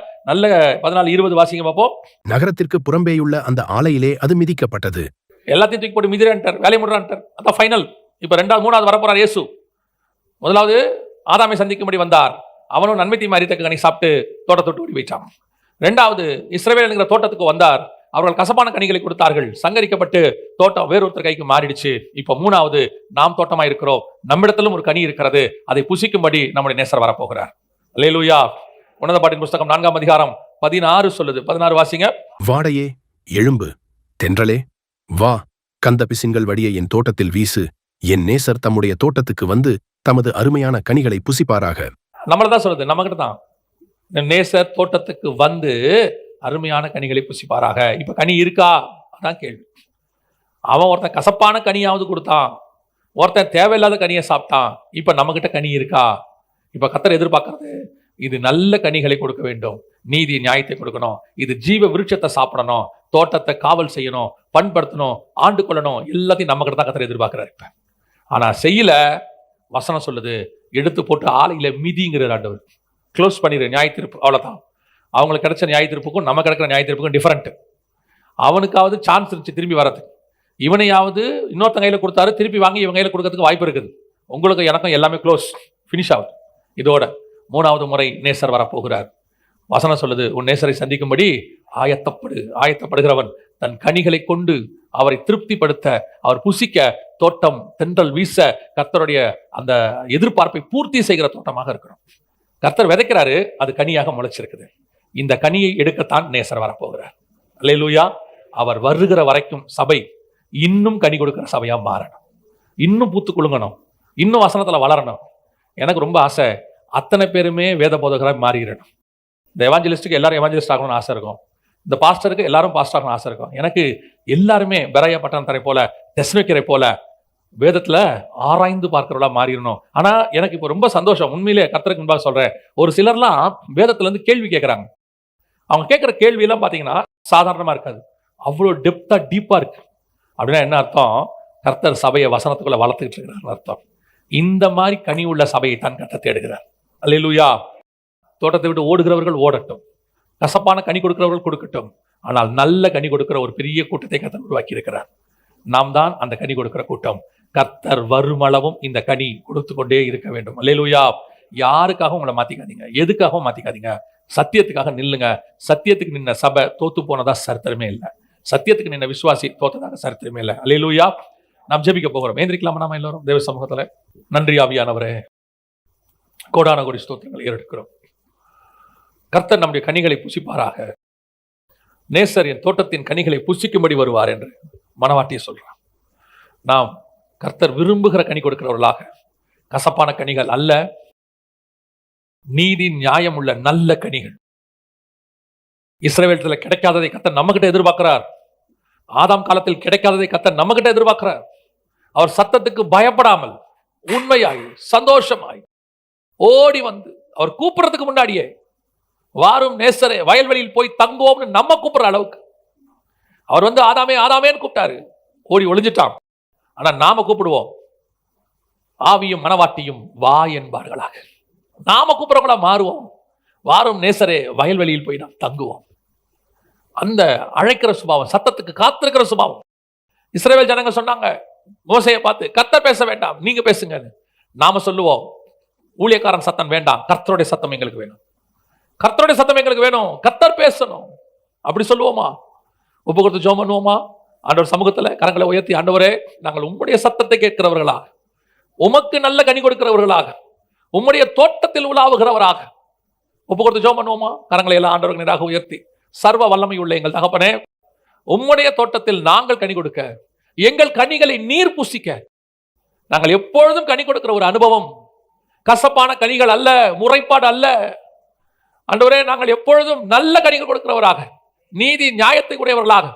நல்ல 14-20 வாசிங்க பார்ப்போம். நகரத்திற்கு புறம்பேயுள்ள அந்த ஆலையிலே அது மிதிக்கப்பட்டது. எல்லாத்தையும் தூக்கி போட்டு மிதிரான்ட்டார், வேலையை முடுறான்ட்டார். அதான் ஃபைனல். இப்ப 2வது வரப்போறார் இயேசு. முதலாவது ஆதாமை சந்திக்கும்படி வந்தார். அவனும் நன்மை தீமை அறியத்தக்க கனி சாப்பிட்டு தோட்டத்தை விட்டு ஓடி போயிட்டான். 2வது இஸ்ரவேல் என்கிற தோட்டத்துக்கு வந்தார். அவர்கள் கசப்பான கனிகளை கொடுத்தார்கள், சங்கரிக்கப்பட்டு தோட்டம் வேறொருத்தர் கைக்கு மாறிடுச்சு. இப்ப 3வது நாம் தோட்டமா இருக்கிறோம், நம்மிடத்திலும் ஒரு கனி இருக்கிறது, அதை புசிக்கும்படி நம்முடைய நேசர் வரப்போகிறார். அல்லேலூயா. உன்னத பாட்டின் புஸ்தகம் 4ஆம் அதிகாரம் 16 சொல்லுது. 16 வாசிங்க. வாடையே எழும்பு, தென்றலே வா, கந்த பிசின்கள் வடிய என் தோட்டத்தில் வீசு. என் நேசர் தம்முடைய தோட்டத்துக்கு வந்து தமது அருமையான கனிகளை புசிப்பாராக. நம்மளதான் சொல்லுது, நம்ம கிட்ட தான். நேசர் தோட்டத்துக்கு வந்து அருமையான கனிகளை புசிப்பாராக. இப்ப கனி இருக்கா? அதான் கேள்வி. அவன் ஒருத்தன் கசப்பான கனியாவது கொடுத்தான், ஒருத்தன் தேவையில்லாத கனியை சாப்பிட்டான். இப்ப நம்ம கிட்ட கனி இருக்கா? இப்ப கர்த்தர் எதிர்பார்க்கறது, இது நல்ல கனிகளை கொடுக்க வேண்டும், நீதி நியாயத்தை கொடுக்கணும், இது ஜீவ விருட்சத்தை சாப்பிடணும், தோட்டத்தை காவல் செய்யணும், பண்படுத்தணும், ஆண்டு கொள்ளணும். எல்லாத்தையும் நம்ம கிட்ட தான் கர்த்தர் எதிர்பார்க்கிறார். இப்ப ஆனா செய்யல. வசனம் சொல்லுது, எடுத்து போட்டு ஆலையில மிதிங்கிறார் ஆண்டவர். க்ளோஸ் பண்ணிடு, நியாயத்தீர்ப்பு. அவ்வளவுதான். அவங்களுக்கு கிடைச்ச நியாயத்தீர்ப்புக்கும் நம்ம கிடைக்கிற நியாயத்தீர்ப்புக்கும் டிஃபரெண்ட். அவனுக்காவது சான்ஸ் இருந்துச்சு திரும்பி வரது. இவனையாவது இன்னொருத்தன் கையில கொடுத்தாரு, திருப்பி வாங்கி இவங்க கையில கொடுக்கறதுக்கு வாய்ப்பு இருக்குது. உங்களுக்கு எனக்கும் எல்லாமே க்ளோஸ், ஃபினிஷ் ஆகுது. இதோட 3வது முறை நேசர் வரப்போகிறார். வசனம் சொல்லுது, உன் நேசரை சந்திக்கும்படி ஆயத்தப்படுகிறவன் தன் கனிகளை கொண்டு அவரை திருப்திப்படுத்த, அவர் புசிக்க, தோட்டம் தென்றல் வீச, கர்த்தருடைய அந்த எதிர்பார்ப்பை பூர்த்தி செய்கிற தோட்டமாக இருக்கணும். கர்த்தர் விதைக்கிறாரு, அது கனியாக முளைச்சிருக்குது. இந்த கனியை எடுக்கத்தான் நேசர் வரப்போகிறார். அல்லேலூயா. அவர் வருகிற வரைக்கும் சபை இன்னும் கனி கொடுக்கிற சபையா மாறணும், இன்னும் பூத்து குலுங்கணும், இன்னும் வசனத்துல வளரணும். எனக்கு ரொம்ப ஆசை, அத்தனை பேருமே வேத போதகராக மாறிடணும். இந்த எவாஞ்சலிஸ்டுக்கு எல்லாரும் எவாஞ்சலிஸ்ட் ஆகணும்னு ஆசை இருக்கும். இந்த பாஸ்டருக்கு எல்லாரும் பாஸ்டர் ஆகணும்னு ஆசை இருக்கும். எனக்கு எல்லாருமே பெராயா பட்டணத்தரை போல, தெஸ்னோக்கரை போல வேதத்துல ஆராய்ந்து பார்க்கிறவளா மாறிடணும். ஆனா எனக்கு இப்போ ரொம்ப சந்தோஷம், உண்மையிலே கர்த்தருக்கு முன்பாக சொல்றேன். ஒரு சிலர்லாம் வேதத்துல இருந்து கேள்வி கேட்கறாங்க. அவங்க கேட்கிற கேள்வி எல்லாம் பாத்தீங்கன்னா சாதாரணமா இருக்காது, அவ்வளோ டெப்தா டீப்பா இருக்கு. அப்படின்னா என்ன அர்த்தம்? கர்த்தர் சபையை வசனத்துக்குள்ள வளர்த்துக்கிட்டு இருக்கிறார் அர்த்தம். இந்த மாதிரி கனி உள்ள சபையை தான் கர்த்தர் தேடுகிறார். அல்லேலூயா. தோட்டத்தை விட்டு ஓடுகிறவர்கள் ஓடட்டும், கசப்பான கனி கொடுக்கிறவர்கள் கொடுக்கட்டும். ஆனால் நல்ல கனி கொடுக்கிற ஒரு பெரிய கூட்டத்தை கர்த்தர் உருவாக்கி இருக்கிறார். நாம் தான் அந்த கனி கொடுக்கிற கூட்டம். கர்த்தர் வருமளவும் இந்த கனி கொடுத்து கொண்டே இருக்க வேண்டும். அல்லேலூயா. யாருக்காகவும் உங்களை மாத்திக்காதீங்க, எதுக்காகவும் மாத்திக்காதீங்க. சத்தியத்துக்காக நில்லுங்க. சத்தியத்துக்கு நின்ன சபை தோத்து போனதா சரித்திரமே இல்லை. சத்தியத்துக்கு நின்ன விசுவாசி தோத்ததாக சரித்திரமே இல்லை. அல்லேலூயா. நாம் ஜெபிக்க போகிறோம். ஏந்திரிக்கலாமா நாம எல்லாரும் தேவ சமூகத்துல? நன்றி ஆவியானவரே, கோடான கோடி ஸ்தோத்திரங்களை ஏறெடுக்கிறோம். கர்த்தர் நம்முடைய கனிகளை புசிப்பாராக. நேசர் என் தோட்டத்தின் கனிகளை புசிக்கும்படி வருவார் என்று மனவாட்டியை சொல்றான். நாம் கர்த்தர் விரும்புகிற கனி கொடுக்கிறவர்களாக, கசப்பான கனிகள் அல்ல, நீதி நியாயம் உள்ள நல்ல கனிகள். இஸ்ரவேலத்துல கிடைக்காததை கர்த்தர் நம்ம கிட்ட எதிர்பார்க்கிறார். ஆதாம் காலத்தில் கிடைக்காததை கர்த்தர் நம்ம கிட்ட எதிர்பார்க்கிறார். அவர் சத்தத்துக்கு பயப்படாமல் உண்மையாய் சந்தோஷமாய் ஓடி வந்து அவர் கூப்பிடுறதுக்கு முன்னாடியே வாரும் நேசரே வயல்வெளியில் போய் தங்குவோம்னு நம்ம கூப்பிடுற அளவுக்கு அவர் வந்து ஆதாமே ஆதாமேன்னு கூப்பிட்டாரு, ஓடி ஒளிஞ்சிட்டான். ஆனா நாம கூப்பிடுவோம், ஆவியும் மனவாட்டியும் வா என்பார்களாக. நாம கூப்பிடுறவங்களா மாறுவோம். வாரும் நேசரே வயல்வெளியில் போய் நாம் தங்குவோம். அந்த அழைக்கிற சுபாவம், சத்தத்துக்கு காத்திருக்கிற சுபாவம். இஸ்ரவேல் ஜனங்க சொன்னாங்க மோசையை பார்த்து, கர்த்தர் பேச வேண்டாம், நீங்க பேசுங்கன்னு. நாம சொல்லுவோம், ஊழியக்காரன் சத்தம் வேண்டாம், கர்த்தருடைய சத்தம் எங்களுக்கு வேணும், கர்த்தருடைய சத்தம் எங்களுக்கு வேணும், கர்த்தர் பேசணும். அப்படி சொல்லுவோமா? ஒப்பு கொடுத்து ஜெபம் பண்ணுவோமா? ஆண்டவர் சமூகத்துல கரங்களை உயர்த்தி, ஆண்டவரே நாங்கள் உம்முடைய சத்தத்தை கேட்கிறவர்களாக, உமக்கு நல்ல கனி கொடுக்கிறவர்களாக, உம்முடைய தோட்டத்தில் உலாவுகிறவராக ஒப்பு கொடுத்து ஜெபம் பண்ணுவோமா? கரங்களை எல்லாம் ஆண்டவருக்கு நேராக உயர்த்தி, சர்வ வல்லமை உள்ள எங்கள் தகப்பனே, உம்முடைய தோட்டத்தில் நாங்கள் கனி கொடுக்க, எங்கள் கனிகளை நீர் புசிக்க, நாங்கள் எப்பொழுதும் கனி கொடுக்கிற ஒரு அனுபவம், கசப்பான கனிகள் அல்ல, முறைப்பாடு அல்ல. ஆண்டவரே நாங்கள் எப்பொழுதும் நல்ல கனிகள் கொடுக்கிறவராக, நீதி நியாயத்தை உடையவர்களாக,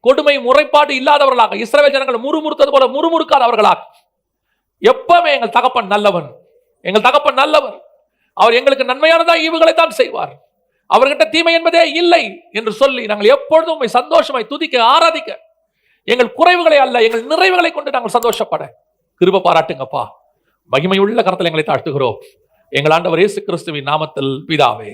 கொடுமை முறைப்பாடு இல்லாதவர்களாக, இஸ்ரவேல் ஜனங்கள் முறுமுறுத்தது போல முறுமுறுக்காதவர்களாக, எப்பவுமே எங்கள் தகப்பன் நல்லவன், எங்கள் தகப்பன் நல்லவர், அவர் எங்களுக்கு நன்மையானதா ஈவுகளை தான் செய்வார், அவர்கிட்ட தீமை என்பதே இல்லை என்று சொல்லி நாங்கள் எப்பொழுதும் உம்மை சந்தோஷமாய் துதிக்க ஆராதிக்க, எங்கள் குறைவுகளை அல்ல எங்கள் நிறைவுகளை கொண்டு நாங்கள் சந்தோஷப்பட கிருபை பாராட்டுங்கப்பா. மகிமையுள்ள கரத்தில் எங்களை தாழ்த்துகிறோம் எங்கள் ஆண்டவர் இயேசு கிறிஸ்துவின் நாமத்தில் பிதாவே.